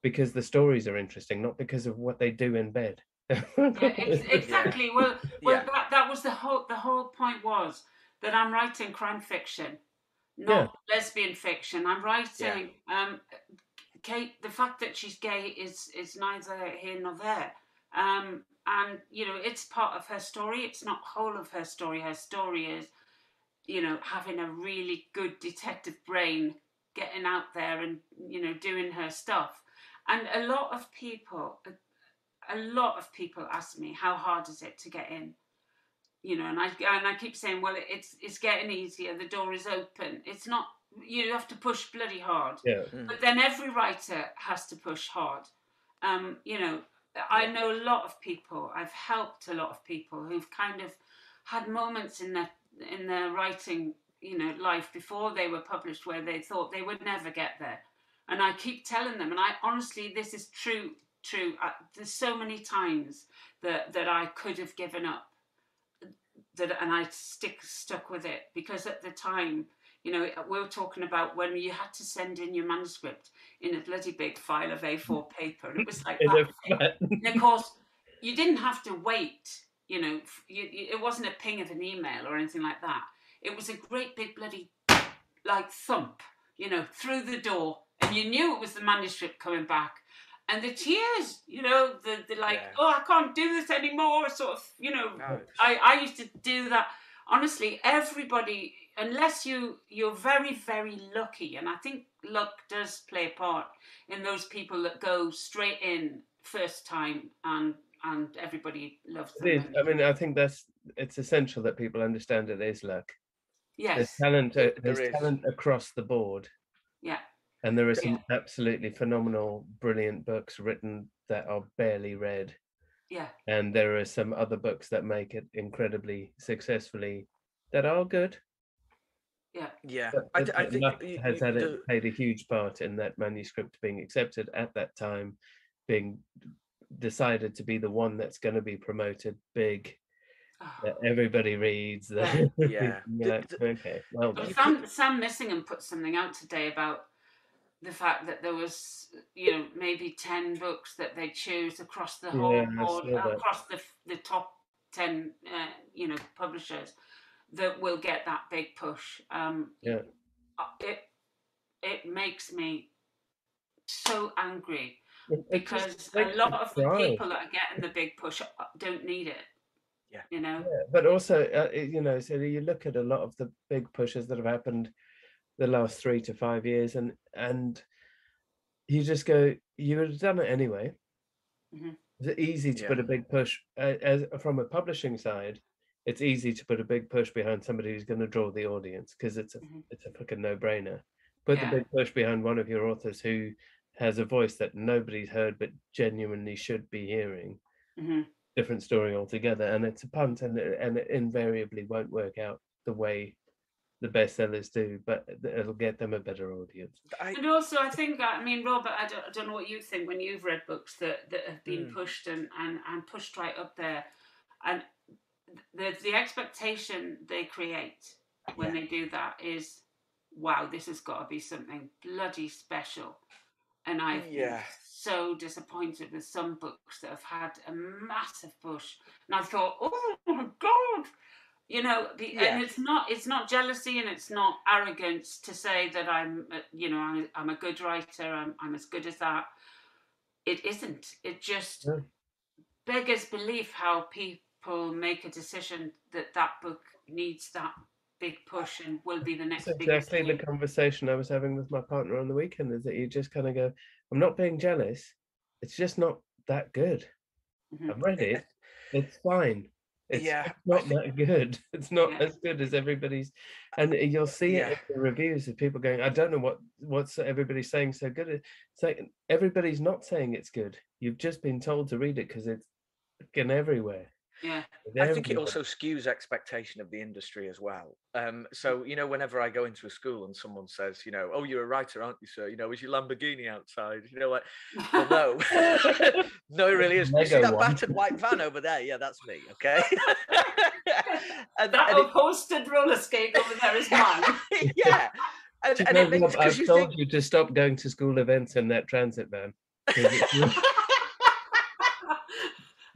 because the stories are interesting, not because of what they do in bed. Exactly. Well, that was the whole point, was that I'm writing crime fiction, not lesbian fiction. I'm writing Kate. The fact that she's gay is neither here nor there. And it's part of her story. It's not whole of her story. Her story is, having a really good detective brain, getting out there and doing her stuff. And a lot of people ask me, how hard is it to get in? And I keep saying, well, it's getting easier. The door is open. It's not. You have to push bloody hard. Yeah. But then every writer has to push hard. I know a lot of people. I've helped a lot of people who've kind of had moments in their writing, life before they were published where they thought they would never get there. And I keep telling them, and I honestly, this is true. There's so many times that I could have given up, and I stuck with it, because at the time, we were talking about when you had to send in your manuscript in a bloody big file of A4 paper, and it was like that. And of course, you didn't have to wait. It wasn't a ping of an email or anything like that. It was a great big bloody thump, through the door, and you knew it was the manuscript coming back. And the tears, the oh, I can't do this anymore, sort of, I used to do that. Honestly, everybody, unless you're very, very lucky, and I think luck does play a part in those people that go straight in first time and everybody loves them. It is. I mean, I think it's essential that people understand it is luck. Yes. There's talent across the board. Yeah. And there are some absolutely phenomenal, brilliant books written that are barely read. Yeah. And there are some other books that make it incredibly successfully that are good. Yeah. Yeah. I think luck has played a huge part in that manuscript being accepted at that time, being decided to be the one that's going to be promoted big. That everybody reads. Okay, well done. Sam Missingham put something out today about the fact that there was, maybe 10 books that they choose across the whole board, across the top 10, publishers that will get that big push. It makes me so angry, because a lot of the people that are getting the big push don't need it. Yeah. But also, so you look at a lot of the big pushes that have happened the last 3 to 5 years, and you just go, you would have done it anyway. It's easy to put a big push as from a publishing side. it's easy to put a big push behind somebody who's going to draw the audience, because it's a fucking no-brainer. Put the big push behind one of your authors who has a voice that nobody's heard but genuinely should be hearing. Different story altogether, and it's a punt, and it invariably won't work out the way the bestsellers do, but it'll get them a better audience. And also, I think, I mean, Robert, I don't know what you think when you've read books that have been pushed and pushed right up there, and the expectation they create when they do that is, wow, this has got to be something bloody special. And I've been so disappointed with some books that have had a massive push, and I thought, oh my God, you know, and it's not jealousy and it's not arrogance to say that I'm a good writer, I'm as good as that. It isn't. It just beggars belief how people make a decision that book needs that big push and will be the next. That's exactly the conversation I was having with my partner on the weekend, is that you just kind of go, I'm not being jealous, it's just not that good. I've read it, it's fine. It's not that good. It's not as good as everybody's, and you'll see it in the reviews of people going, I don't know what's everybody's saying so good. It's like everybody's not saying it's good. You've just been told to read it because it's fucking everywhere. Yeah, I think it also skews expectation of the industry as well. So, you know, whenever I go into a school and someone says, you know, oh, you're a writer, aren't you, sir? You know, is your Lamborghini outside? You know, like, well, no, no, it really is. You see that battered white van over there? Yeah, that's me. Okay. and that upholstered roller skate over there is mine. Yeah. And it makes, I've told you to stop going to school events in that transit van.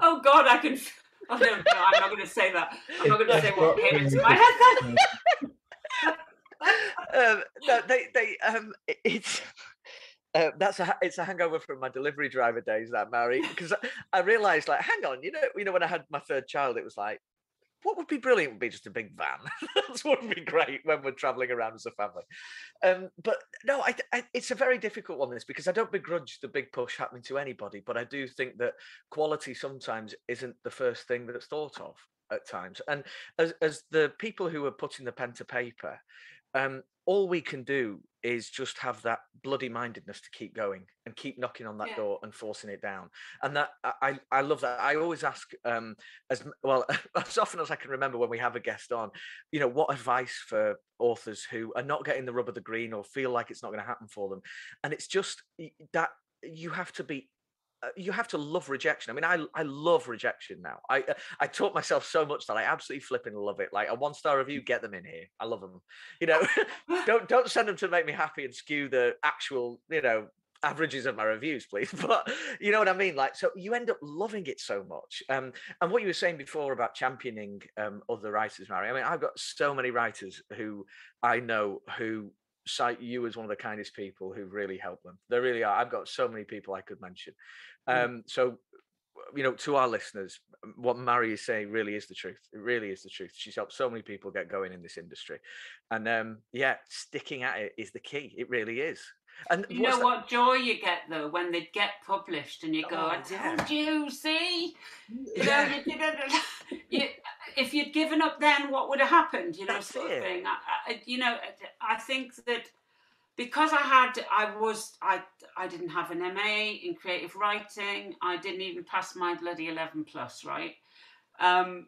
Oh God, I can. Oh, no, I'm not going to say that. I'm not going to say what came into my head then. No, it's a hangover from my delivery driver days, that, Mary, because I realised, like, hang on, you know, when I had my third child, it was like, what would be brilliant would be just a big van. That's what would be great when we're traveling around as a family. But no, it's a very difficult one, this, because I don't begrudge the big push happening to anybody, but I do think that quality sometimes isn't the first thing that's thought of at times. And as the people who are putting the pen to paper, all we can do is just have that bloody mindedness to keep going and keep knocking on that door and forcing it down. And that I love that. I always ask, as often as I can remember when we have a guest on, you know, what advice for authors who are not getting the rub of the green or feel like it's not going to happen for them. And it's just that you have to love rejection. I mean, I love rejection now. I taught myself so much that I absolutely flipping love it. Like, a 1-star review, get them in here. I love them. You know, don't send them to make me happy and skew the actual, you know, averages of my reviews, please. But you know what I mean? Like, so you end up loving it so much. And what you were saying before about championing other writers, Mary, I mean, I've got so many writers who I know who cite you as one of the kindest people who really help them. There really are. I've got so many people I could mention. So, you know, to our listeners, what Mary is saying really is the truth. It really is the truth. She's helped so many people get going in this industry. And sticking at it is the key. It really is. And you know what joy you get, though, when they get published and you go, I told you, see? You know, if you'd given up then, what would have happened? You know, sort of thing. I think that because I didn't have an MA in creative writing. I didn't even pass my bloody 11 plus, right? I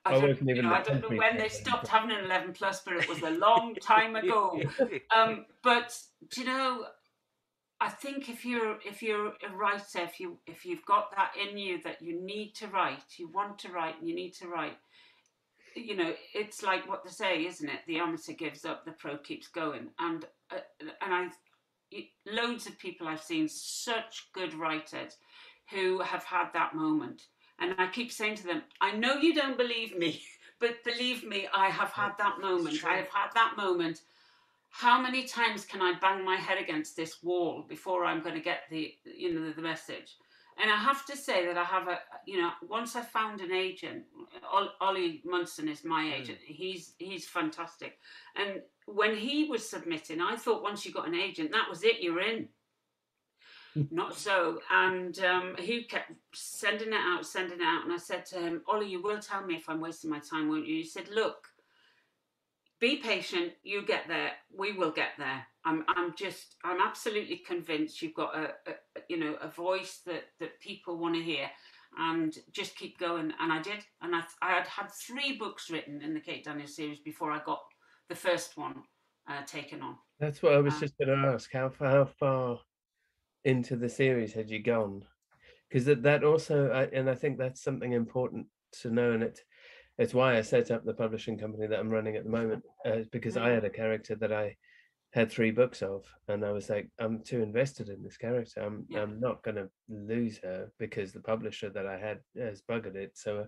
don't know when they stopped having an 11 plus, but it was a long time ago. But you know, I think if you're a writer, if you've got that in you that you need to write, you want to write, and you need to write. You know, it's like what they say, isn't it? The amateur gives up, the pro keeps going. And loads of people I've seen, such good writers who have had that moment. And I keep saying to them, I know you don't believe me, but believe me, I have had that moment. I have had that moment. How many times can I bang my head against this wall before I'm going to get the message? And I have to say that I have once I found an agent, Ollie Munson is my agent. He's fantastic. And when he was submitting, I thought once you got an agent, that was it, you're in. not so. And he kept sending it out. And I said to him, Ollie, you will tell me if I'm wasting my time, won't you? He said, look, be patient. You get there. We will get there. I'm absolutely convinced you've got a voice that people want to hear, and just keep going. And I did. And I had 3 books written in the Kate Daniels series before I got the first one taken on. That's what I was just going to ask. How far into the series had you gone? Because that also, and I think that's something important to know, and it's why I set up the publishing company that I'm running at the moment, because I had a character that I had 3 books of, and I was like, I'm too invested in this character. I'm not going to lose her because the publisher that I had has buggered it. So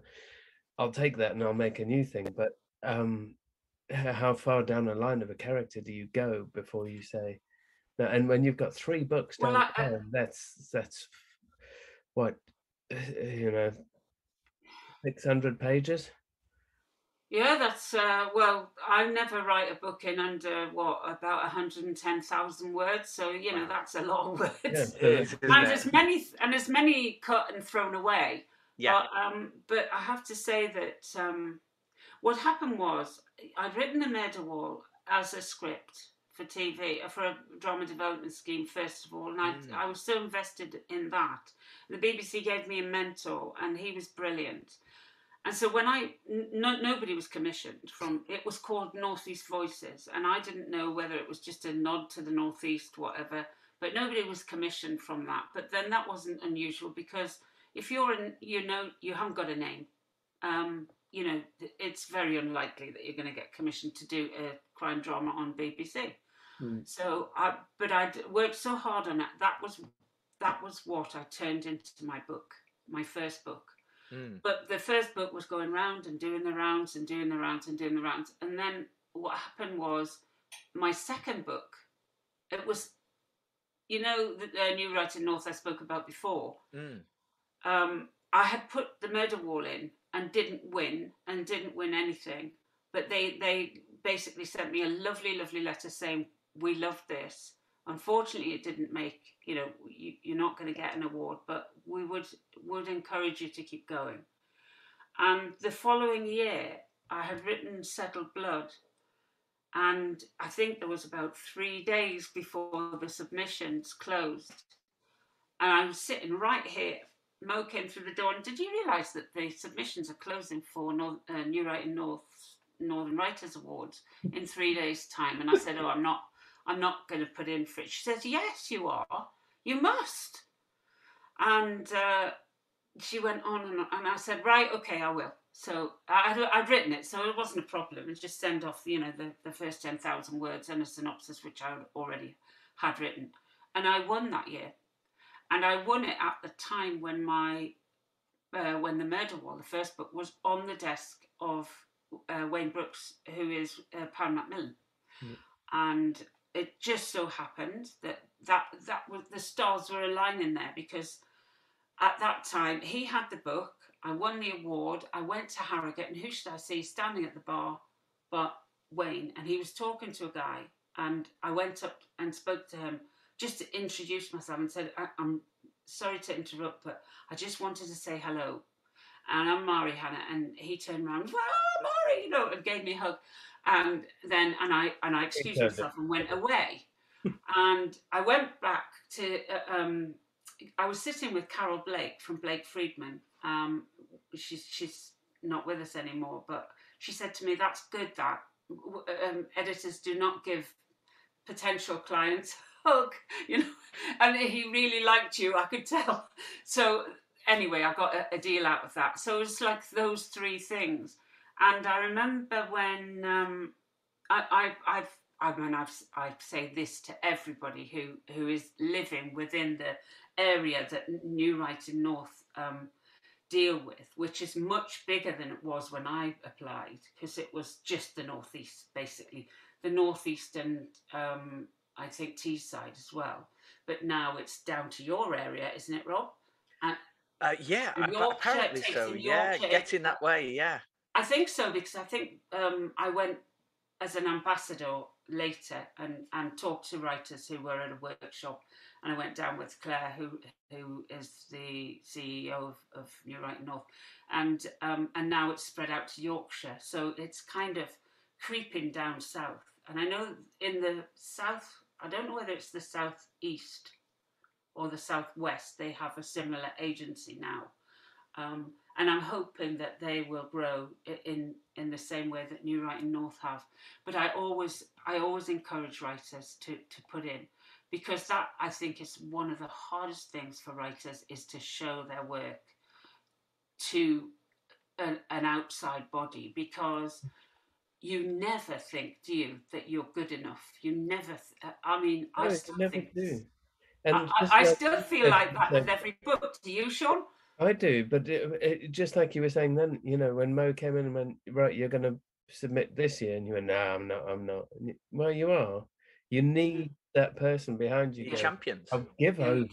I'll take that and I'll make a new thing. But how far down the line of a character do you go before you say no? And when you've got 3 books down the line, that's what, 600 pages. Yeah, that's well, I never write a book in under about 110,000 words. So that's a lot of words, and as many cut and thrown away. Yeah. But I have to say that what happened was I'd written The Murder Wall as a script for TV, for a drama development scheme first of all, and I was so invested in that. The BBC gave me a mentor, and he was brilliant. And so when nobody was commissioned from, it was called Northeast Voices, and I didn't know whether it was just a nod to the Northeast, whatever, but nobody was commissioned from that. But then that wasn't unusual, because if you haven't got a name, it's very unlikely that you're going to get commissioned to do a crime drama on BBC. So I worked so hard on it. That was what I turned into my book, my first book. But the first book was going round and doing the rounds and doing the rounds and doing the rounds. And then what happened was my second book, it was, the New Writing North I spoke about before. I had put The Murder Wall in and didn't win anything. But they basically sent me a lovely, lovely letter saying, we love this. Unfortunately, it didn't make, you're not going to get an award, but we would encourage you to keep going. And the following year, I had written Settled Blood, and I think there was about 3 days before the submissions closed. And I was sitting right here, Mo came through the door, and did you realise that the submissions are closing for New Writing Northern Writers Awards in 3 days' time? And I said, oh, I'm not going to put in for it. She says, yes, you are. You must. And she went on, and I said, right, okay, I will. So I'd written it, so it wasn't a problem. And just send off, the first 10,000 words and a synopsis, which I already had written. And I won that year. And I won it at the time when when The Murder Wall, the first book, was on the desk of Wayne Brooks, who is Pan Macmillan. And it just so happened that was, the stars were aligning there, because at that time he had the book, I won the award, I went to Harrogate, and who should I see standing at the bar but Wayne, and he was talking to a guy, and I went up and spoke to him just to introduce myself and said, I'm sorry to interrupt, but I just wanted to say hello, and I'm Mari Hannah. And he turned around, Mari, and gave me a hug. And then, and I excused myself and went away. And I went back to, I was sitting with Carol Blake from Blake Friedman. She's not with us anymore, but she said to me, that's good that editors do not give potential clients a hug, and he really liked you, I could tell. So anyway, I got a deal out of that. So it was like those 3 things. And I remember when I say this to everybody who is living within the area that New Writing North deal with, which is much bigger than it was when I applied, because it was just the Northeast, basically. The Northeast and I think Teesside as well. But now it's down to your area, isn't it, Rob? Yeah, apparently so. Yeah, getting that way, yeah. I think so, because I think I went as an ambassador later and talked to writers who were at a workshop, and I went down with Claire, who is the CEO of New Writing North, and now it's spread out to Yorkshire, so it's kind of creeping down south. And I know in the south, I don't know whether it's the southeast or the southwest, they have a similar agency now. And I'm hoping that they will grow in the same way that New Writing North have. But I always encourage writers to put in, because that, I think, is one of the hardest things for writers, is to show their work to an outside body, because you never think, do you, that you're good enough? You never. I still think. Do. And I still feel like that with every book. Do you, Sean? I do, but it, just like you were saying then, when Mo came in and went, right, you're going to submit this year, and you went, no, I'm not. Well, you are. You need that person behind you. Champions. I'll give over.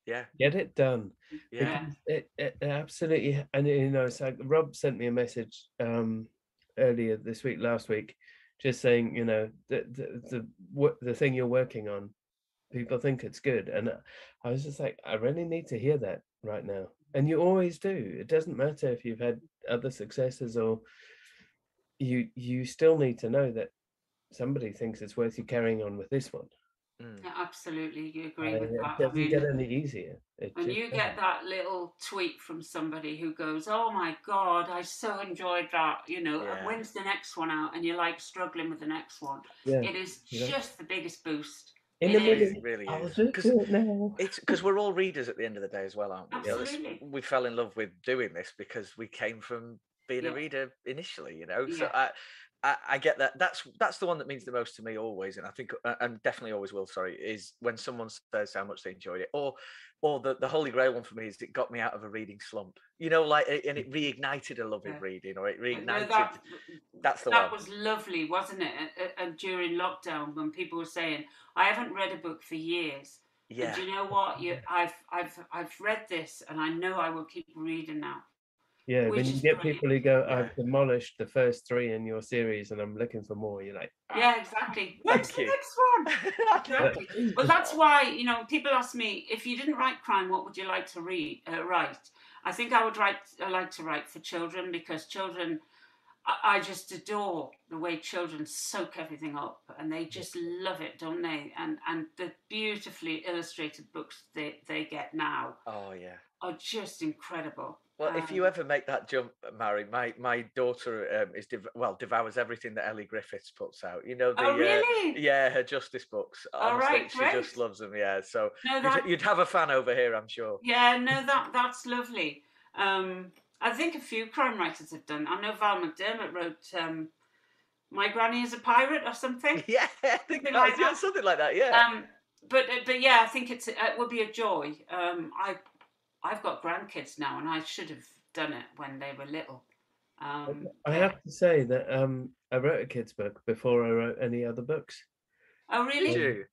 Yeah. Get it done. Yeah. Because it absolutely, and it's like Rob sent me a message earlier this week, last week, just saying, the thing you're working on, people think it's good, and I was just like, I really need to hear that right now. And you always do. It doesn't matter if you've had other successes, or you still need to know that somebody thinks it's worth you carrying on with this one. Yeah, absolutely, you agree with that. It doesn't get any easier. When you get that little tweet from somebody who goes, "Oh my God, I so enjoyed that," when's the next one out? And you're like struggling with the next one. Yeah. It is just the biggest boost. It really is. Because we're all readers at the end of the day as well, aren't we? Absolutely. We fell in love with doing this because we came from being a reader initially, So I get that. That's the one that means the most to me always, and I think, and definitely always will. Sorry, is when someone says how much they enjoyed it, or the holy grail one for me is it got me out of a reading slump. And it reignited a love of reading, or it reignited. That's the one. That was lovely, wasn't it? And during lockdown, when people were saying, "I haven't read a book for years," and do you know what? I've read this, and I know I will keep reading now. Yeah, when you get people who go, I've demolished the first 3 in your series and I'm looking for more, you're like, yeah, exactly. What's the next one? Exactly. Well, that's why, people ask me, if you didn't write crime, what would you like to write? I think I would like to write for children, because children, I just adore the way children soak everything up, and they just love it, don't they? And the beautifully illustrated books they get now. Oh yeah. Are just incredible. Well, if you ever make that jump, Mary, my daughter devours everything that Ellie Griffiths puts out. Oh, really? Her justice books. Honestly, she just loves them. Yeah, so you'd have a fan over here, I'm sure. Yeah, no, that's lovely. I think a few crime writers have done. I know Val McDermott wrote "My Granny is a Pirate" or something. Yeah, I think something like that. Yeah. But yeah, I think it would be a joy. I've got grandkids now, and I should have done it when they were little. I have to say that I wrote a kids' book before I wrote any other books. Oh, really?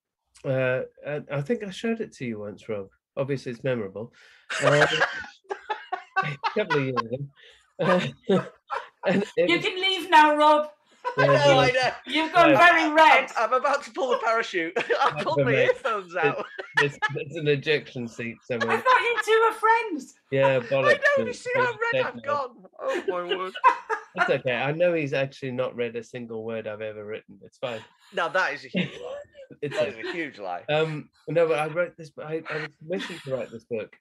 And I think I showed it to you once, Rob. Obviously, it's memorable. A couple of years ago. You can leave now, Rob. I know. You've gone very red. I'm about to pull the parachute. I pulled my earphones out. There's an ejection seat somewhere. I thought you two were friends. Yeah, bollocks. I know, you see how red I've gone. Oh, my word. That's okay. I know he's actually not read a single word I've ever written. It's fine. No, that is a huge lie. That is a huge lie. No, but I wrote this. I was commissioned to write this book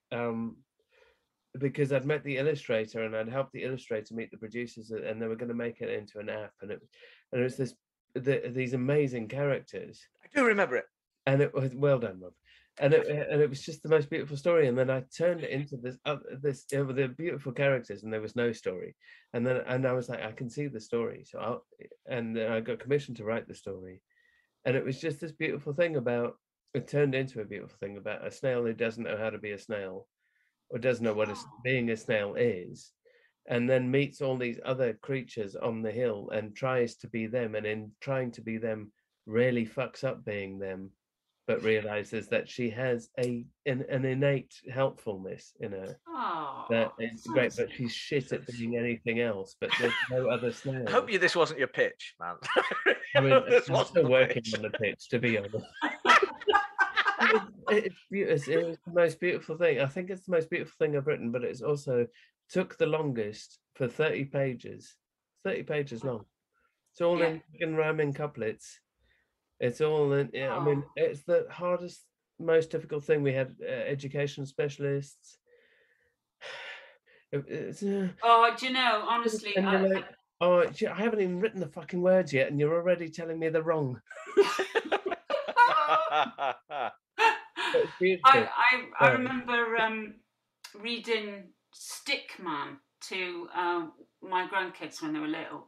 because I'd met the illustrator and I'd helped the illustrator meet the producers, and they were going to make it into an app, and it was these amazing characters. I do remember it, and it was well done, Rob. And it was just the most beautiful story. And then I turned it into the beautiful characters, and there was no story. And I was like, I can see the story. So then I got commissioned to write the story, and it was just this beautiful thing it turned into a beautiful thing about a snail who doesn't know how to be a snail, or doesn't know what being a snail is, and then meets all these other creatures on the hill and tries to be them, and in trying to be them really fucks up being them, but realizes that she has an innate helpfulfulness in her that is great, but she's shit at being anything else, but there's no other snail. I hope this wasn't your pitch, man. I mean, I'm still working on the pitch, to be honest. It's the most beautiful thing. I think it's the most beautiful thing I've written, but it's also took the longest for 30 pages. 30 pages long. It's all in rhyming couplets. It's all in. I mean, it's the hardest, most difficult thing. We had education specialists. Do you know? Honestly, and you're like, I haven't even written the fucking words yet, and you're already telling me they're wrong. I remember reading Stickman to my grandkids when they were little,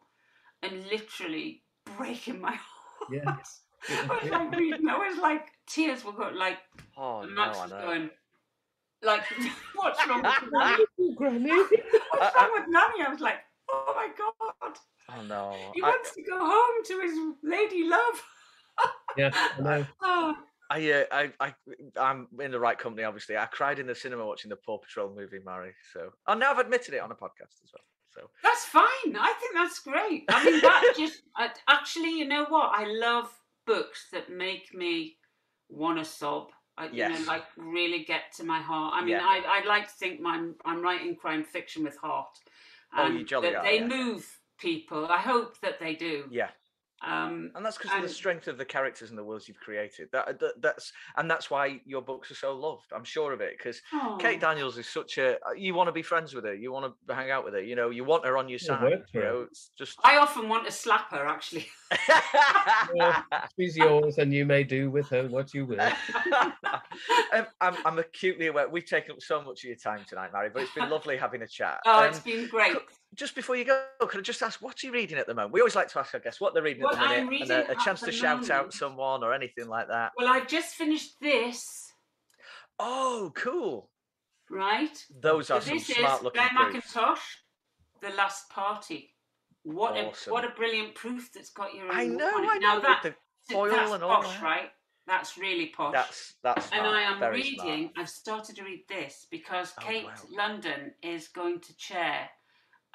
and literally breaking my heart. Yeah. I was like reading. I was like, tears were going. Like, Max was going. Like, what's wrong with Granny? What's wrong with Nanny? I was like, oh my God. Oh no. He wants to go home to his lady love. Yeah, I know. I'm in the right company, obviously. I cried in the cinema watching the Paw Patrol movie, Mary. So, now I've admitted it on a podcast as well. So that's fine. I think that's great. I mean, that just actually, you know what? I love books that make me want to sob. You know, like really get to my heart. I mean, I like to think I'm writing crime fiction with heart, and you jolly that they move people. I hope that they do. Yeah. And that's because of the strength of the characters and the worlds you've created. That's why your books are so loved. I'm sure of it, because Kate Daniels is such a. You want to be friends with her. You want to hang out with her. You know, you want her on your side. You know, it's just. I often want to slap her, actually. Well, she's yours, and you may do with her what you will. I'm acutely aware. We've taken up so much of your time tonight, Mary, but it's been lovely having a chat. Oh, it's been great. Just before you go, could I just ask, what's he reading at the moment? We always like to ask, I guess, what they're reading at the minute, and a chance to shout out someone or anything like that. Well, I've just finished this. Oh, cool. Right? Those are some smart-looking proofs. This is Blair Macintosh, The Last Party. What a brilliant proof that's got your own. I know. Now that's and all posh, right? That's really posh. That's and I am very reading. Smart. I've started to read this because Kate London is going to chair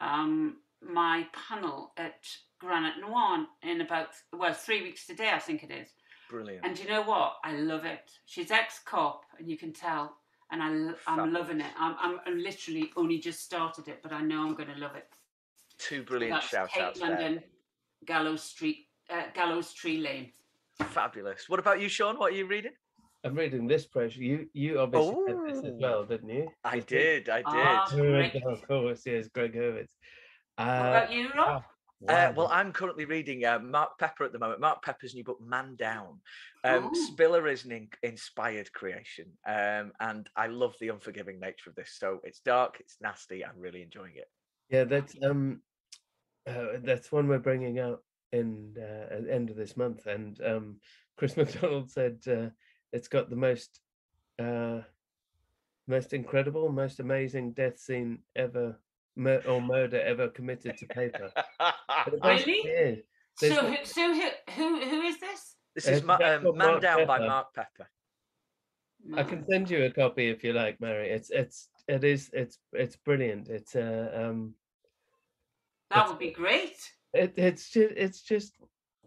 my panel at Granite Noir in about 3 weeks today, I think it is. Brilliant. And you know what? I love it. She's ex-cop, and you can tell. And I'm loving it. I'm literally only just started it, but I know I'm going to love it. Two brilliant shout-outs Kate London, Gallows Tree Lane. Fabulous. What about you, Sean? What are you reading? I'm reading this pressure. You obviously read this as well, didn't you? I did. Of course, yes, Greg Hurwitz. What about you, Rob? Well, I'm currently reading Mark Pepper at the moment. Mark Pepper's new book, Man Down. Spiller is an inspired creation, and I love the unforgiving nature of this. So it's dark, it's nasty. I'm really enjoying it. Yeah, that's one we're bringing out at the end of this month, and Chris MacDonald said it's got the most incredible, most amazing death scene ever. Or murder ever committed to paper. Really? So who is this? This is Man Down by Mark Pepper. I can send you a copy if you like, Mary. It's brilliant. It's that would be great. It's just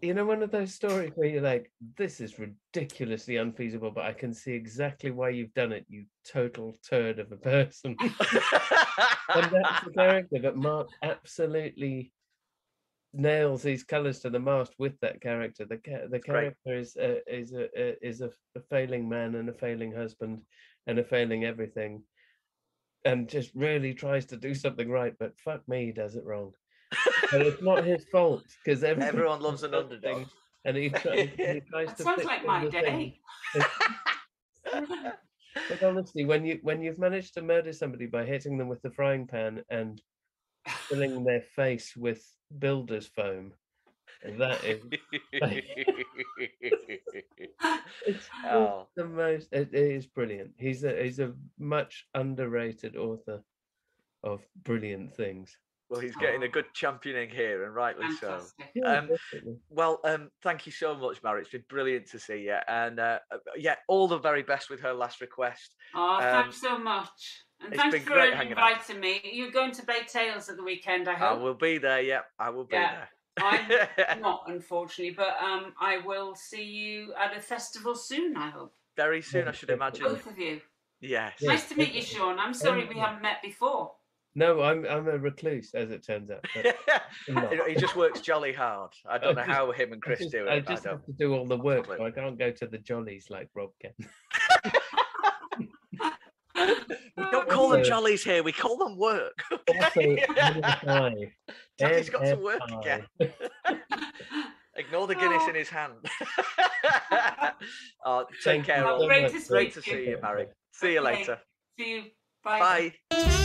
you know, one of those stories where you're like, this is ridiculously unfeasible, but I can see exactly why you've done it, you total turd of a person. And that's the character, but Mark absolutely nails these colours to the mast with that character. The character is a failing man and a failing husband and a failing everything, and just really tries to do something right, but fuck me, he does it wrong. But it's not his fault, because everyone loves an underdog, and he tries that to. Sounds like my day. But honestly, when you've managed to murder somebody by hitting them with the frying pan and filling their face with builder's foam, that is it's the most. It is brilliant. He's a much underrated author of brilliant things. Well, he's getting a good championing here, and rightly Fantastic. So. Well, thank you so much, Mary. It's been brilliant to see you, and all the very best with her last request. Oh, thanks so much, and thanks for inviting me. You're going to Bay Tales at the weekend, I hope. I will be there. Yeah, I will be there. I'm not, unfortunately, but I will see you at a festival soon, I hope. Very soon, I should imagine. Both of you. Yes. Nice to meet you, Sean. I'm sorry we haven't met before. No, I'm a recluse, as it turns out. He just works jolly hard. I don't know how him and Chris do it. I just have to do all the work, so I can't go to the jollies like Rob can. We don't call them jollies here. We call them work. Okay? Daddy's got to work again. Ignore the Guinness in his hand. Take care, all. Great to see you, Barry. See you later. See you. Bye. Bye.